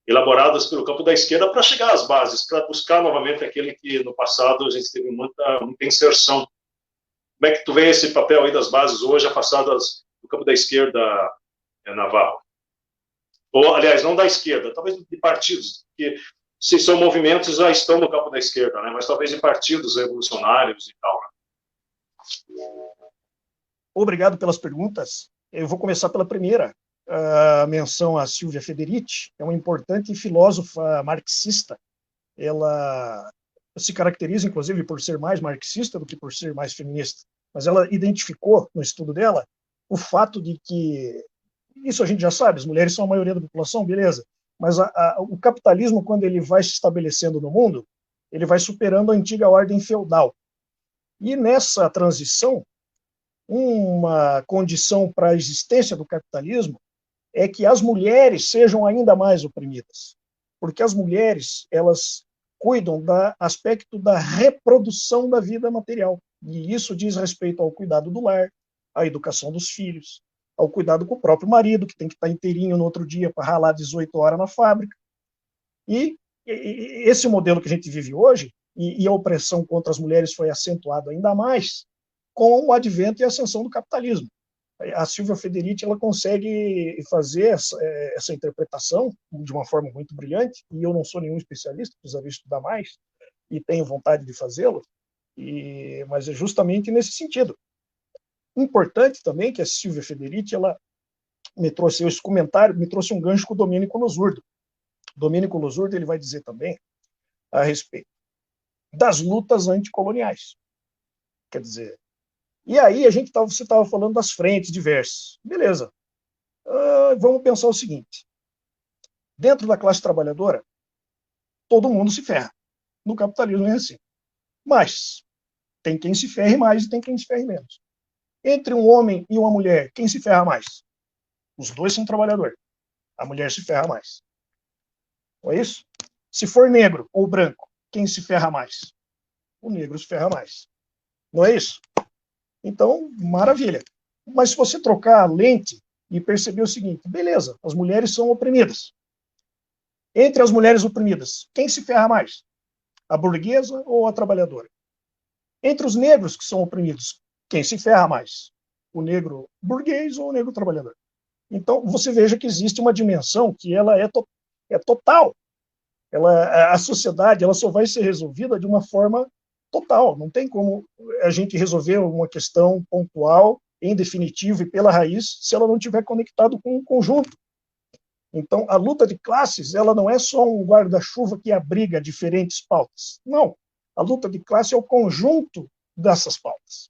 elaboradas pelo campo da esquerda para chegar às bases, para buscar novamente aquele que no passado a gente teve muita inserção. Como é que tu vê esse papel aí das bases hoje afastadas do campo da esquerda, Navarro? Ou, aliás, não da esquerda, talvez de partidos, que se são movimentos já estão no campo da esquerda, né? Mas talvez de partidos revolucionários e tal. Né? Obrigado pelas perguntas. Eu vou começar pela primeira. A menção a Silvia Federici, é uma importante filósofa marxista. Ela se caracteriza, inclusive, por ser mais marxista do que por ser mais feminista. Mas ela identificou, no estudo dela, o fato de que, isso a gente já sabe, as mulheres são a maioria da população, beleza, mas o capitalismo, quando ele vai se estabelecendo no mundo, ele vai superando a antiga ordem feudal. E nessa transição, uma condição para a existência do capitalismo é que as mulheres sejam ainda mais oprimidas, porque as mulheres, elas cuidam do aspecto da reprodução da vida material, e isso diz respeito ao cuidado do lar, à educação dos filhos, ao cuidado com o próprio marido, que tem que estar inteirinho no outro dia para ralar 18 horas na fábrica. E esse modelo que a gente vive hoje, e a opressão contra as mulheres foi acentuado ainda mais com o advento e a ascensão do capitalismo. A Silvia Federici, ela consegue fazer essa interpretação de uma forma muito brilhante, e eu não sou nenhum especialista, precisaria estudar mais, e tenho vontade de fazê-lo, mas é justamente nesse sentido. Importante também que a Silvia Federici, ela me trouxe esse comentário, me trouxe um gancho com o Domênico Losurdo. Domênico Losurdo, ele vai dizer também a respeito das lutas anticoloniais. Quer dizer, e aí você estava falando das frentes diversas. Beleza. Vamos pensar o seguinte. Dentro da classe trabalhadora, todo mundo se ferra. No capitalismo é assim. Mas tem quem se ferre mais e tem quem se ferre menos. Entre um homem e uma mulher, quem se ferra mais? Os dois são trabalhadores. A mulher se ferra mais. Não é isso? Se for negro ou branco, quem se ferra mais? O negro se ferra mais. Não é isso? Então, maravilha. Mas se você trocar a lente e perceber o seguinte, beleza, as mulheres são oprimidas. Entre as mulheres oprimidas, quem se ferra mais? A burguesa ou a trabalhadora? Entre os negros que são oprimidos, quem se ferra mais? O negro burguês ou o negro trabalhador? Então, você veja que existe uma dimensão que ela é total. A sociedade ela só vai ser resolvida de uma forma total. Não tem como a gente resolver uma questão pontual, em definitivo e pela raiz, se ela não estiver conectado com um conjunto. Então, a luta de classes, ela não é só um guarda-chuva que abriga diferentes pautas. Não. A luta de classe é o conjunto dessas pautas.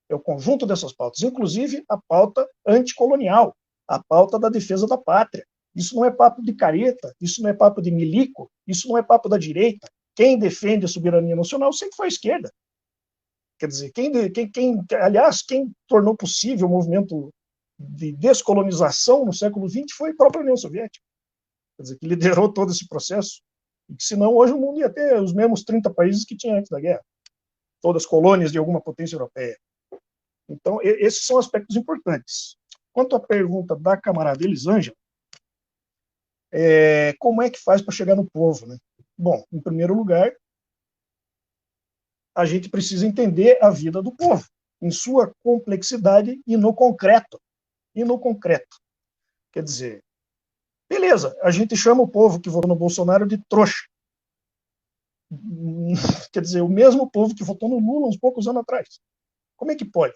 É o conjunto dessas pautas, inclusive a pauta anticolonial, a pauta da defesa da pátria. Isso não é papo de careta, isso não é papo de milico, isso não é papo da direita. Quem defende a soberania nacional sempre foi a esquerda. Quer dizer, aliás, quem tornou possível o movimento de descolonização no século XX foi a própria União Soviética. Quer dizer, que liderou todo esse processo. E que, senão, hoje o mundo ia ter os mesmos 30 países que tinha antes da guerra. Todas colônias de alguma potência europeia. Então, esses são aspectos importantes. Quanto à pergunta da camarada Elisângela, como é que faz para chegar no povo, né? Bom, em primeiro lugar, a gente precisa entender a vida do povo, em sua complexidade e no concreto. Quer dizer, beleza, a gente chama o povo que votou no Bolsonaro de trouxa. Quer dizer, o mesmo povo que votou no Lula uns poucos anos atrás. Como é que pode?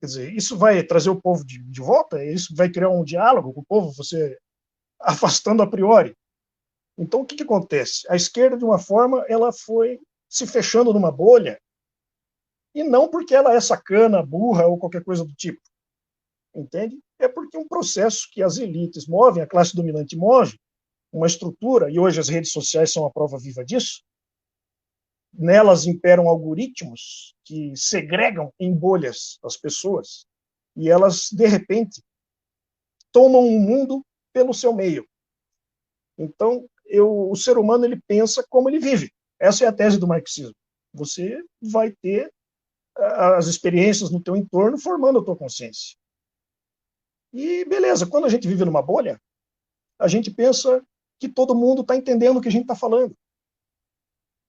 Quer dizer, isso vai trazer o povo de volta? Isso vai criar um diálogo com o povo, você afastando a priori? Então, o que acontece? A esquerda, de uma forma, ela foi se fechando numa bolha, e não porque ela é sacana, burra ou qualquer coisa do tipo. Entende? É porque um processo que as elites movem, a classe dominante move, uma estrutura, e hoje as redes sociais são a prova viva disso, nelas imperam algoritmos que segregam em bolhas as pessoas, e elas, de repente, tomam o mundo pelo seu meio. Então, o ser humano ele pensa como ele vive. Essa é a tese do marxismo. Você vai ter as experiências no teu entorno formando a tua consciência. E beleza, quando a gente vive numa bolha, a gente pensa que todo mundo está entendendo o que a gente está falando.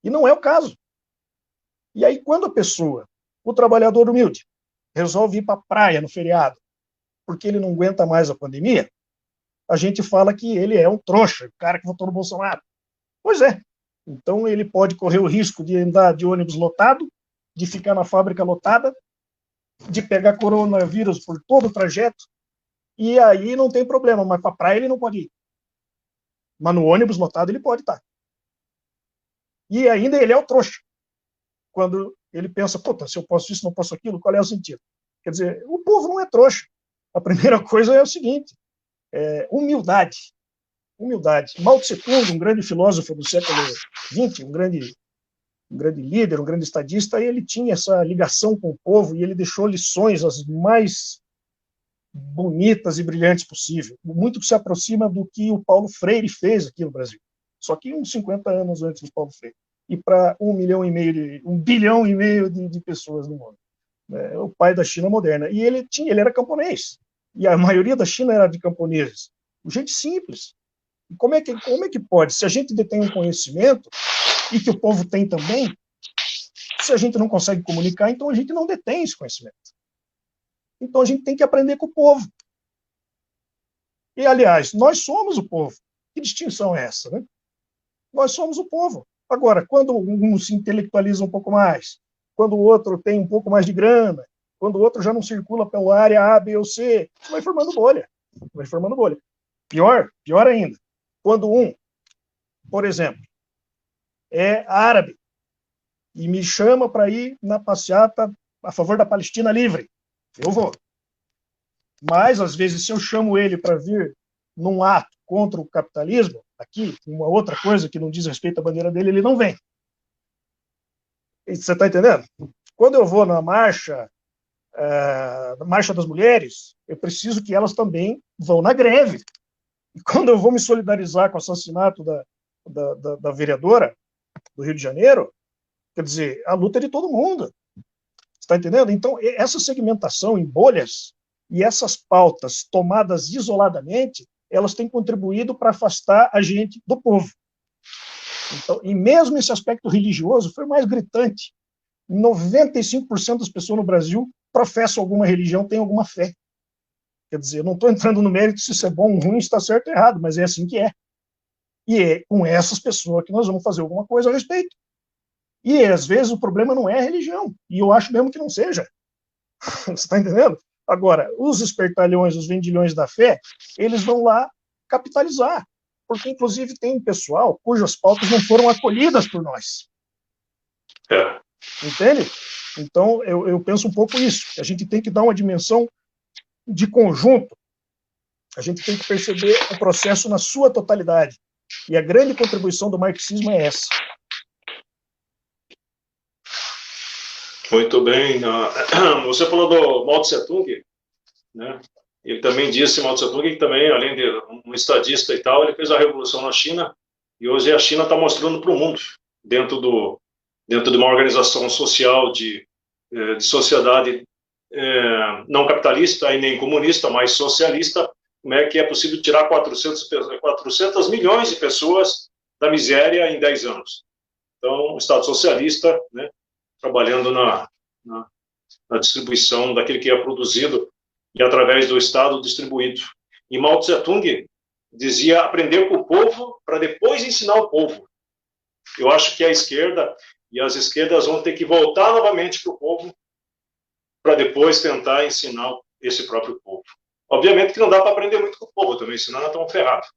E não é o caso. E aí, quando a pessoa, o trabalhador humilde, resolve ir para a praia no feriado, porque ele não aguenta mais a pandemia, a gente fala que ele é um trouxa, o cara que votou no Bolsonaro. Pois é. Então, ele pode correr o risco de andar de ônibus lotado, de ficar na fábrica lotada, de pegar coronavírus por todo o trajeto, e aí não tem problema, mas para a praia ele não pode ir. Mas no ônibus lotado ele pode estar. E ainda ele é o trouxa. Quando ele pensa, puta, se eu posso isso, não posso aquilo, qual é o sentido? Quer dizer, o povo não é trouxa. A primeira coisa é o seguinte, humildade. Mao Tse-tung, um grande filósofo do século XX, um grande líder, um grande estadista, ele tinha essa ligação com o povo e ele deixou lições as mais bonitas e brilhantes possível, muito que se aproxima do que o Paulo Freire fez aqui no Brasil, só que uns 50 anos antes do Paulo Freire, e para 1 bilhão e meio de pessoas no mundo. É o pai da China moderna. E ele era camponês, e a maioria da China era de camponeses. Gente simples. Como é que pode? Se a gente detém um conhecimento, e que o povo tem também, se a gente não consegue comunicar, então a gente não detém esse conhecimento. Então a gente tem que aprender com o povo. E, aliás, nós somos o povo. Que distinção é essa, né? Nós somos o povo. Agora, quando um se intelectualiza um pouco mais, quando o outro tem um pouco mais de grana, quando o outro já não circula pela área A, B ou C, isso vai formando bolha. Pior ainda, quando por exemplo, é árabe e me chama para ir na passeata a favor da Palestina livre, eu vou. Mas, às vezes, se eu chamo ele para vir num ato contra o capitalismo, aqui, uma outra coisa que não diz respeito à bandeira dele, ele não vem. Você está entendendo? Quando eu vou na marcha das mulheres, eu preciso que elas também vão na greve. E quando eu vou me solidarizar com o assassinato da vereadora do Rio de Janeiro, quer dizer, a luta é de todo mundo. Está entendendo? Então, essa segmentação em bolhas e essas pautas tomadas isoladamente, elas têm contribuído para afastar a gente do povo. Então, e mesmo esse aspecto religioso foi mais gritante. 95% das pessoas no Brasil professam alguma religião, têm alguma fé. Quer dizer, eu não estou entrando no mérito se isso é bom ou ruim, se está certo ou errado, mas é assim que é. E é com essas pessoas que nós vamos fazer alguma coisa a respeito. E, às vezes, o problema não é a religião. E eu acho mesmo que não seja. Você está entendendo? Agora, os espertalhões, os vendilhões da fé, eles vão lá capitalizar. Porque, inclusive, tem pessoal cujas pautas não foram acolhidas por nós. Entende? Então, eu penso um pouco isso. A gente tem que dar uma dimensão de conjunto. A gente tem que perceber o processo na sua totalidade. E a grande contribuição do marxismo é essa. Muito bem. Você falou do Mao Tse Tung, né? Ele também disse, Mao Tse Tung, que também, além de um estadista e tal, ele fez a revolução na China, e hoje a China está mostrando para o mundo, dentro dentro de uma organização social de sociedade não capitalista e nem comunista, mas socialista, como é possível tirar 400 milhões de pessoas da miséria em 10 anos. Então, o Estado socialista, né, trabalhando na distribuição daquilo que é produzido e através do Estado distribuído. E Mao Tse Tung dizia aprender com o povo para depois ensinar o povo. Eu acho que a esquerda e as esquerdas vão ter que voltar novamente para o povo para depois tentar ensinar esse próprio povo. Obviamente que não dá para aprender muito com o povo também, senão nós estamos ferrados.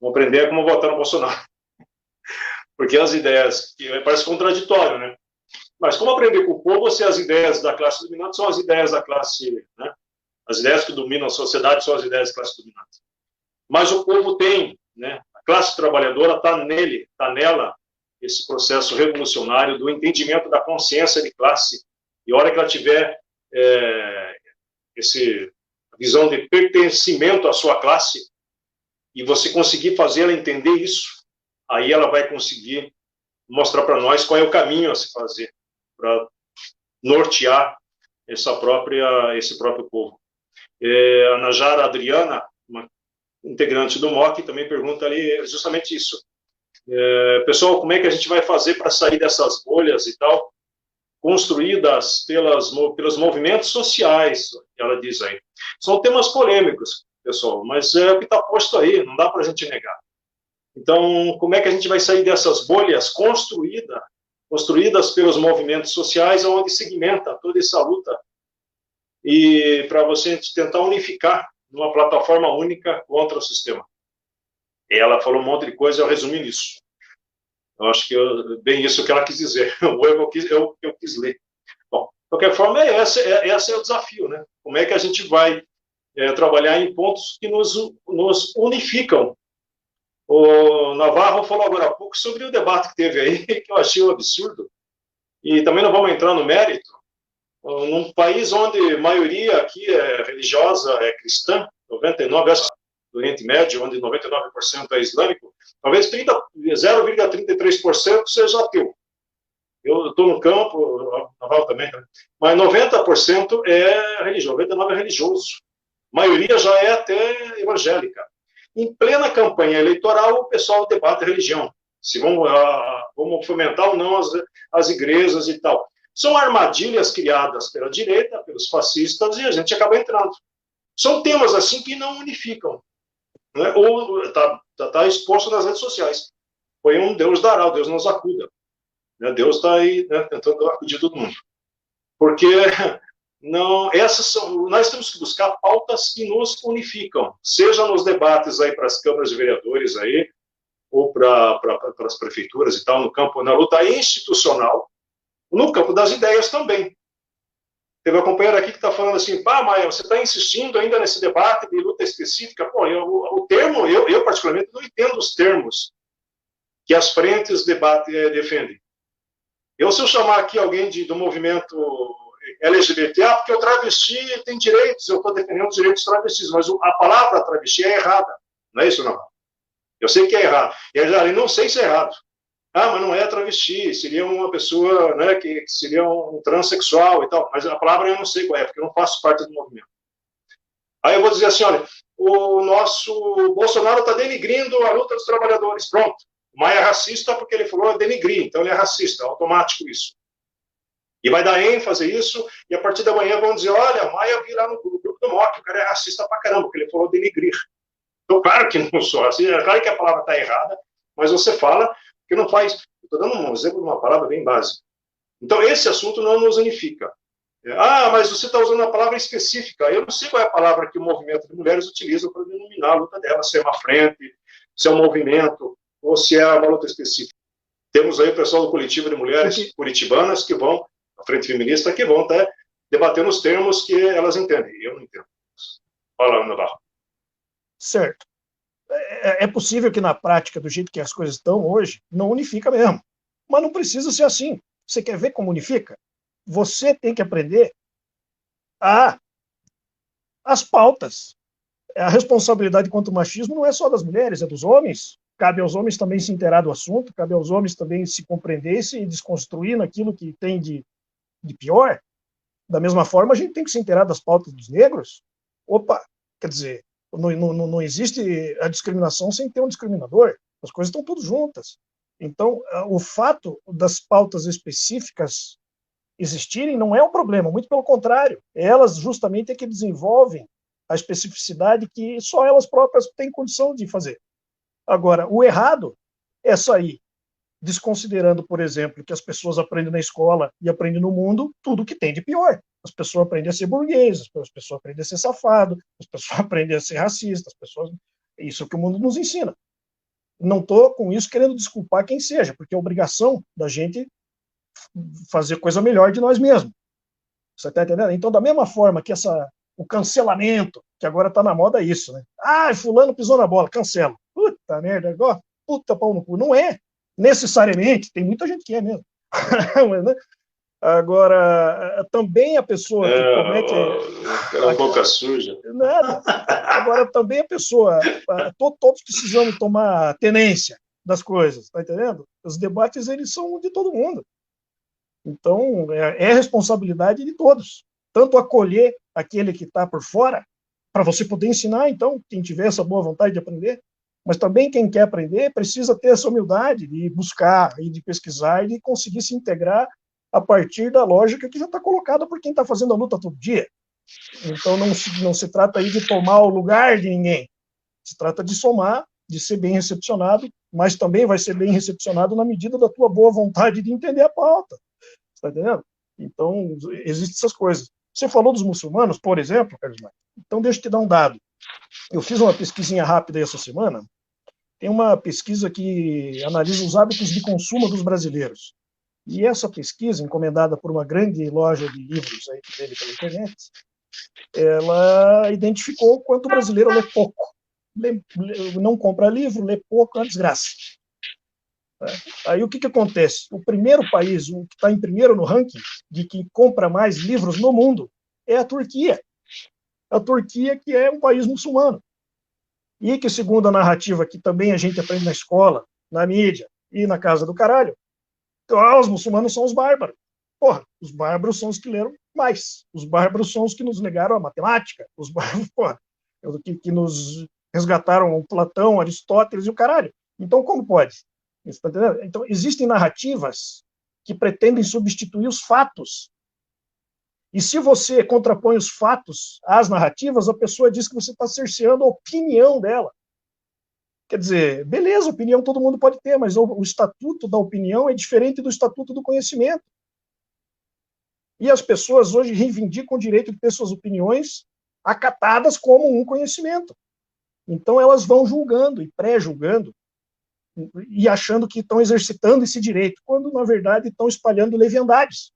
Vamos aprender como votar no Bolsonaro. Porque as ideias, que parece contraditório, né? Mas como aprender com o povo se as ideias da classe dominante são as ideias da classe, né? As ideias que dominam a sociedade são as ideias da classe dominante. Mas o povo tem, né? A classe trabalhadora está nele, está nela, esse processo revolucionário do entendimento da consciência de classe. E a hora que ela tiver essa visão de pertencimento à sua classe, e você conseguir fazer ela entender isso, aí ela vai conseguir mostrar para nós qual é o caminho a se fazer para nortear esse próprio povo. A Najara Adriana, uma integrante do MOC, também pergunta ali justamente isso. Pessoal, como é que a gente vai fazer para sair dessas bolhas e tal, construídas pelos movimentos sociais, ela diz aí. São temas polêmicos, pessoal, mas é o que está posto aí, não dá para a gente negar. Então, como é que a gente vai sair dessas bolhas construídas pelos movimentos sociais, onde segmenta toda essa luta, e para você tentar unificar numa plataforma única contra o sistema. Ela falou um monte de coisa, eu resumi nisso. Eu acho que bem isso que ela quis dizer, ou eu quis ler. Bom, de qualquer forma, esse é o desafio, né? Como é que a gente vai trabalhar em pontos que nos unificam? O Navarro falou agora há pouco sobre o debate que teve aí, que eu achei um absurdo, e também não vamos entrar no mérito. Num país onde a maioria aqui é religiosa, é cristã, 99% do Oriente Médio, onde 99% é islâmico, talvez 0,33% seja ateu. Eu estou no campo, Naval também, mas 90% é religioso, 99% é religioso. A maioria já é até evangélica. Em plena campanha eleitoral, o pessoal debate a religião, se vamos fomentar ou não as igrejas e tal. São armadilhas criadas pela direita, pelos fascistas, e a gente acaba entrando. São temas assim que não unificam. Né? Ou está exposto nas redes sociais. Foi um Deus dará, Deus nos acuda. Né? Deus está aí, né, tentando acudir todo mundo. Porque não, nós temos que buscar pautas que nos unificam, seja nos debates aí para as câmaras de vereadores aí, ou para as prefeituras e tal, no campo, na luta institucional, no campo das ideias também. Teve uma companheira aqui que está falando assim, Maia, você está insistindo ainda nesse debate de luta específica? Pô, o termo, eu particularmente não entendo os termos que as frentes defendem. Se eu chamar aqui alguém do movimento LGBT, porque o travesti tem direitos, eu estou defendendo os direitos dos travestis, mas a palavra travesti é errada, não é isso não? Eu sei que é errado, e eu não sei se é errado. Mas não é travesti, seria uma pessoa, né, que seria um transexual e tal, mas a palavra eu não sei qual é, porque eu não faço parte do movimento. Aí eu vou dizer assim, olha, o nosso Bolsonaro está denigrindo a luta dos trabalhadores, pronto. O Maia é racista porque ele falou denigrir, então ele é racista, é automático isso. E vai dar ênfase a isso, e a partir da manhã vão dizer, olha, Maia vi lá no grupo do MOC, o cara é racista pra caramba, porque ele falou denigrir. Então, claro que não sou racista, é claro que a palavra está errada, mas você fala que não faz. Estou dando um exemplo de uma palavra bem básica. Então, esse assunto não nos unifica. Mas você está usando uma palavra específica. Eu não sei qual é a palavra que o movimento de mulheres utiliza para denominar a luta dela, se é uma frente, se é um movimento, ou se é uma luta específica. Temos aí o pessoal do coletivo de mulheres curitibanas que vão, a frente feminista, que vão estar debatendo os termos que elas entendem. Eu não entendo. Fala, Ana Barra. Certo. É possível que na prática, do jeito que as coisas estão hoje, não unifica mesmo. Mas não precisa ser assim. Você quer ver como unifica? você tem que aprender as pautas. A responsabilidade contra o machismo não é só das mulheres, é dos homens. Cabe aos homens também se inteirar do assunto, cabe aos homens também se compreender, se desconstruir naquilo que tem de pior. Da mesma forma, a gente tem que se inteirar das pautas dos negros. Opa, quer dizer, não existe a discriminação sem ter um discriminador. As coisas estão todas juntas. Então, o fato das pautas específicas existirem não é um problema, muito pelo contrário. Elas justamente é que desenvolvem a especificidade que só elas próprias têm condição de fazer. Agora, o errado é sair desconsiderando, por exemplo, que as pessoas aprendem na escola e aprendem no mundo tudo que tem de pior. As pessoas aprendem a ser burguesas, as pessoas aprendem a ser safado, as pessoas aprendem a ser racistas, isso é o que o mundo nos ensina. Não estou com isso querendo desculpar quem seja, porque é obrigação da gente fazer coisa melhor de nós mesmos. Você está entendendo? Então, da mesma forma que o cancelamento, que agora está na moda isso, né? Fulano pisou na bola, cancela. Puta merda, agora, puta pau no cu. Não é necessariamente, tem muita gente que é mesmo. Mas, né? Agora, também a pessoa que comete... Aquela boca suja. Nada. Agora, também a pessoa... Todos precisamos tomar tenência das coisas, tá entendendo? Os debates, eles são de todo mundo. Então, é responsabilidade de todos. Tanto acolher aquele que está por fora, para você poder ensinar, então, quem tiver essa boa vontade de aprender, mas também quem quer aprender precisa ter essa humildade de buscar, e de pesquisar, e de conseguir se integrar a partir da lógica que já está colocada por quem está fazendo a luta todo dia. Então, não se trata aí de tomar o lugar de ninguém. Se trata de somar, de ser bem recepcionado, mas também vai ser bem recepcionado na medida da tua boa vontade de entender a pauta. Está entendendo? Então, existem essas coisas. Você falou dos muçulmanos, por exemplo, Carlos Maia. Então, deixa eu te dar um dado. Eu fiz uma pesquisinha rápida essa semana. Tem uma pesquisa que analisa os hábitos de consumo dos brasileiros. E essa pesquisa, encomendada por uma grande loja de livros aí que teve pela internet, ela identificou quanto o brasileiro lê pouco. Não compra livro, lê pouco, é uma desgraça. Aí o que acontece? O primeiro país, o que está em primeiro no ranking de quem compra mais livros no mundo é a Turquia. A Turquia, que é um país muçulmano. E que, segundo a narrativa que também a gente aprende na escola, na mídia e na casa do caralho, então, os muçulmanos são os bárbaros. Porra, os bárbaros são os que leram mais. Os bárbaros são os que nos negaram a matemática. Os bárbaros, porra, que nos resgataram o Platão, Aristóteles e o caralho. Então, como pode? Tá entendendo? Então, existem narrativas que pretendem substituir os fatos. E se você contrapõe os fatos às narrativas, a pessoa diz que você está cerceando a opinião dela. Quer dizer, beleza, opinião todo mundo pode ter, mas o estatuto da opinião é diferente do estatuto do conhecimento. E as pessoas hoje reivindicam o direito de ter suas opiniões acatadas como um conhecimento. Então elas vão julgando e pré-julgando e achando que estão exercitando esse direito, quando na verdade estão espalhando leviandades.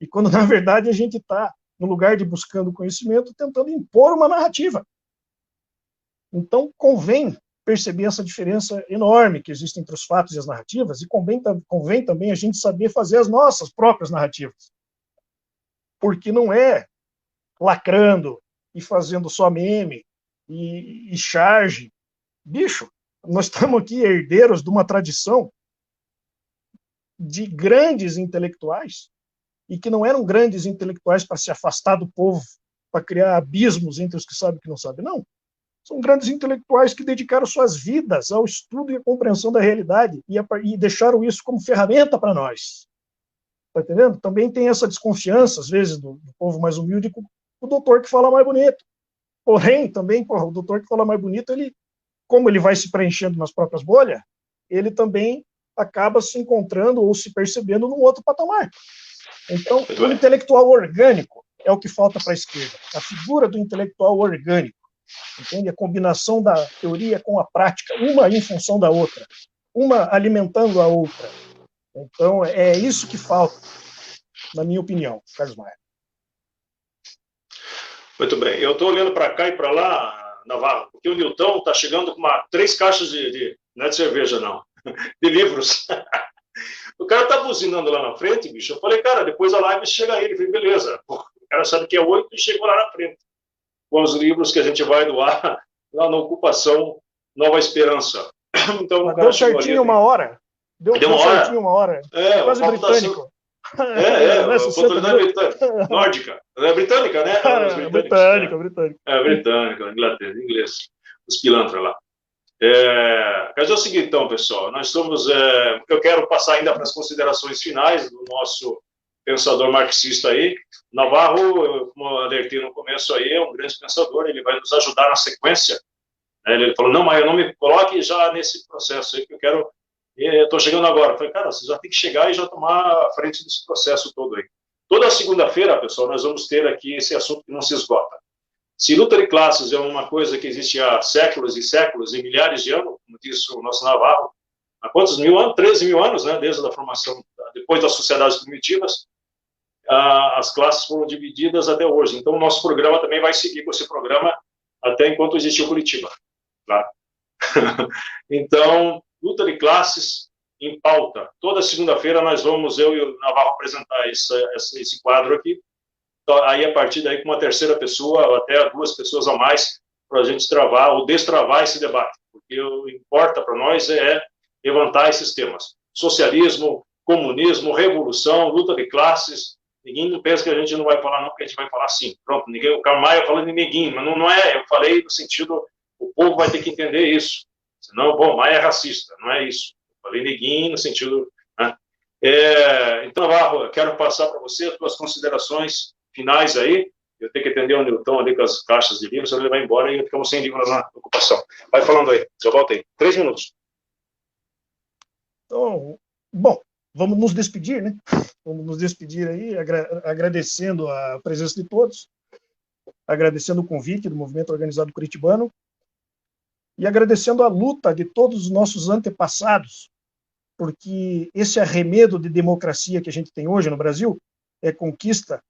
E quando na verdade a gente está, no lugar de buscando conhecimento, tentando impor uma narrativa. Então convém perceber essa diferença enorme que existe entre os fatos e as narrativas, e convém também a gente saber fazer as nossas próprias narrativas. Porque não é lacrando e fazendo só meme e charge. Bicho, nós estamos aqui herdeiros de uma tradição de grandes intelectuais, e que não eram grandes intelectuais para se afastar do povo, para criar abismos entre os que sabem e os que não sabem, não. São grandes intelectuais que dedicaram suas vidas ao estudo e à compreensão da realidade e deixaram isso como ferramenta para nós. Está entendendo? Também tem essa desconfiança, às vezes, do povo mais humilde com o doutor que fala mais bonito. Porém, também, o doutor que fala mais bonito, como ele vai se preenchendo nas próprias bolhas, ele também acaba se encontrando ou se percebendo num outro patamar. Então, o intelectual orgânico é o que falta para a esquerda. A figura do intelectual orgânico. Entende? A combinação da teoria com a prática, uma em função da outra, uma alimentando a outra. Então, é isso que falta, na minha opinião, Carlos Maia. Muito bem. Eu estou olhando para cá e para lá, Navarro, porque o Nilton está chegando com 3 caixas não é de cerveja, não, de livros. O cara tá buzinando lá na frente, bicho. Eu falei, cara, depois da live chega ele. Eu falei, beleza. Pô, o cara sabe que é 8 e chegou lá na frente. Com os livros que a gente vai doar lá na Ocupação Nova Esperança. Então, mas deu certinho uma hora. Deu certinho uma hora. É, quase britânico. Oportunidade britânica. Nórdica. É britânica, né? Britânica. É, britânica, Inglaterra, inglês. Os pilantras lá. Quer dizer o seguinte, então, pessoal, nós estamos... eu quero passar ainda para as considerações finais do nosso pensador marxista aí. Navarro, como eu alertei no começo aí, é um grande pensador, ele vai nos ajudar na sequência. Ele falou, não, mas eu não me coloque já nesse processo aí, que eu quero... Eu estou chegando agora. Eu falei, cara, você já tem que chegar e já tomar a frente desse processo todo aí. Toda segunda-feira, pessoal, nós vamos ter aqui esse assunto que não se esgota. Se luta de classes é uma coisa que existe há séculos e séculos e milhares de anos, como disse o nosso Navarro, há quantos mil anos? 13 mil anos, né? Desde a formação, depois das sociedades primitivas, as classes foram divididas até hoje. Então, o nosso programa também vai seguir com esse programa até enquanto existiu Curitiba. Tá? Então, luta de classes em pauta. Toda segunda-feira nós vamos, eu e o Navarro, apresentar esse quadro aqui. Então, aí, a partir daí, com uma terceira pessoa, ou até 2 pessoas a mais, para a gente travar ou destravar esse debate. Porque o que importa para nós é levantar esses temas. Socialismo, comunismo, revolução, luta de classes. Ninguém não pensa que a gente não vai falar, não, porque a gente vai falar sim. Pronto, o Karl Maia falando de neguinho, mas não é. Eu falei no sentido, o povo vai ter que entender isso. Senão, bom, Maia é racista, não é isso. Eu falei neguinho no sentido... Né? Então, Navarro, eu quero passar para você as suas considerações finais aí. Eu tenho que atender o Nilton ali com as caixas de livros, ele vai embora e ficamos sem livros na ocupação. Vai falando aí, eu volto aí. 3 minutos. Então, bom, vamos nos despedir, né? Vamos nos despedir aí, agradecendo a presença de todos, agradecendo o convite do Movimento Organizado Curitibano e agradecendo a luta de todos os nossos antepassados, porque esse arremedo de democracia que a gente tem hoje no Brasil é conquista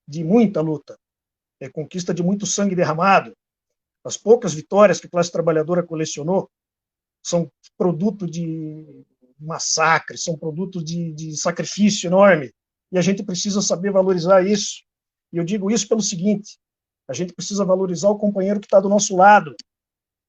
de muita luta, é conquista de muito sangue derramado. As poucas vitórias que a classe trabalhadora colecionou são produto de massacre, são produto de sacrifício enorme, e a gente precisa saber valorizar isso. E eu digo isso pelo seguinte, a gente precisa valorizar o companheiro que está do nosso lado,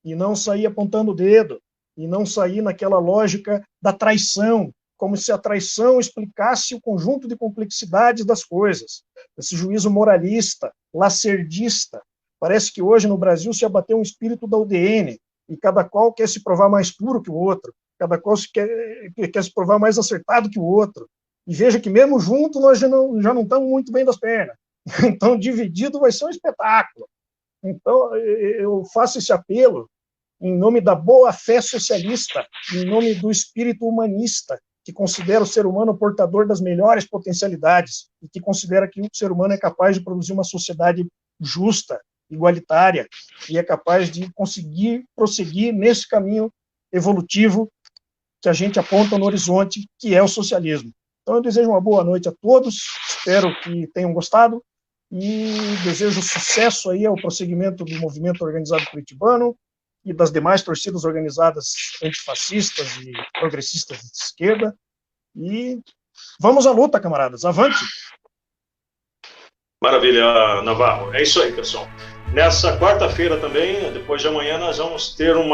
e não sair apontando o dedo, e não sair naquela lógica da traição, como se a traição explicasse o conjunto de complexidades das coisas. Esse juízo moralista, lacerdista. Parece que hoje no Brasil se abateu um espírito da UDN, e cada qual quer se provar mais puro que o outro, cada qual quer se provar mais acertado que o outro. E veja que mesmo junto nós já não estamos muito bem das pernas. Então, dividido vai ser um espetáculo. Então, eu faço esse apelo em nome da boa-fé socialista, em nome do espírito humanista, que considera o ser humano portador das melhores potencialidades e que considera que o ser humano é capaz de produzir uma sociedade justa, igualitária, e é capaz de conseguir prosseguir nesse caminho evolutivo que a gente aponta no horizonte, que é o socialismo. Então, eu desejo uma boa noite a todos, espero que tenham gostado, e desejo sucesso aí ao prosseguimento do movimento organizado curitibano e das demais torcidas organizadas antifascistas e progressistas de esquerda. E vamos à luta, camaradas. Avante! Maravilha, Navarro. É isso aí, pessoal. Nessa quarta-feira também, depois de amanhã, nós vamos ter um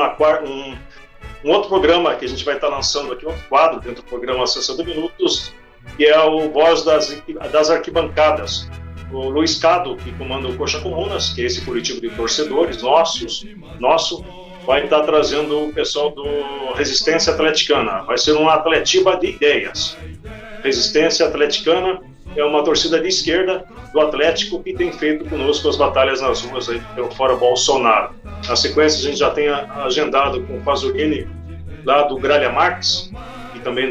outro programa que a gente vai estar lançando aqui, outro quadro dentro do programa 60 Minutos, que é o Voz das Arquibancadas. O Luiz Cado, que comanda o Coxa Comunas, que é esse coletivo de torcedores nosso, vai estar trazendo o pessoal do Resistência Atleticana. Vai ser uma atletiba de ideias. Resistência Atleticana é uma torcida de esquerda do Atlético que tem feito conosco as batalhas nas ruas aí pelo Fora Bolsonaro. Na sequência, a gente já tem agendado com o Pasolini, lá do Gralha Marx, e também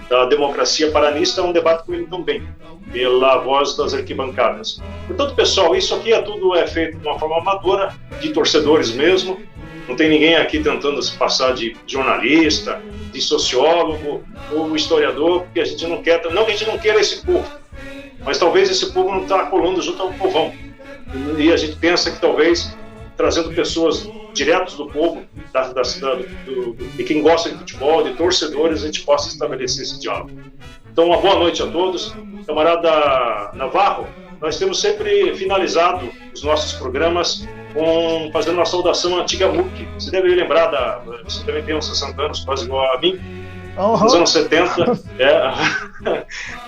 da Democracia Paranista, um debate com ele também, pela Voz das Arquibancadas. Portanto, pessoal, isso aqui tudo é feito de uma forma amadora, de torcedores mesmo. Não tem ninguém aqui tentando se passar de jornalista, de sociólogo ou historiador, porque a gente não quer, não que a gente não queira esse povo, mas talvez esse povo não está colando junto ao povão. E a gente pensa que talvez, trazendo pessoas diretos do povo, de quem gosta de futebol, de torcedores, a gente possa estabelecer esse diálogo. Então, uma boa noite a todos. Camarada Navarro, nós temos sempre finalizado os nossos programas fazendo uma saudação à antiga MUC. Você deve lembrar, você também tem uns 60 anos, quase igual a mim. Nos anos 70,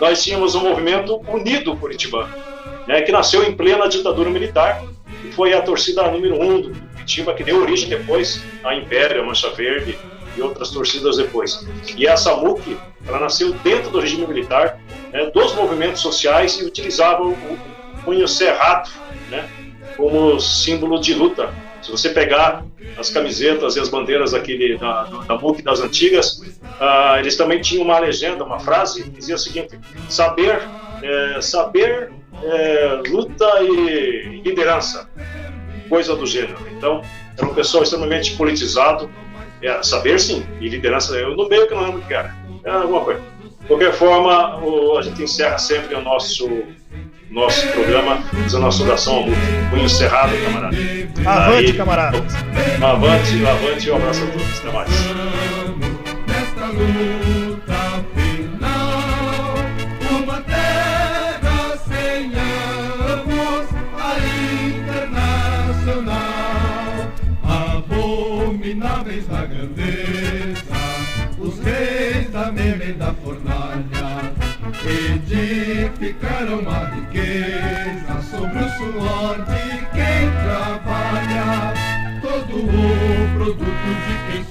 nós tínhamos um movimento unido curitibano, que nasceu em plena ditadura militar, e foi a torcida número 1 do Curitiba, que deu origem depois à Império, à Mancha Verde e outras torcidas depois. E essa MUC, ela nasceu dentro do regime militar, dos movimentos sociais, e utilizava o punho cerrado, como símbolo de luta. Se você pegar as camisetas e as bandeiras da MUC das antigas, eles também tinham uma legenda, uma frase que dizia o seguinte: saber, luta e liderança, coisa do gênero. Então, era um pessoal extremamente politizado, saber sim, e liderança, eu no meio que não lembro o que era, alguma coisa. De qualquer forma, a gente encerra sempre o nosso programa, fazendo a saudação ao MUC. Punho cerrado, camarada. Avante, camarada. Avante, e um abraço a todos. Até mais. Nesta luta final, uma terra senhamos a internacional. Abomináveis da grandeza, os reis da meme e da fornalha edificaram a riqueza sobre o suor de quem trabalha. Todo o produto de quem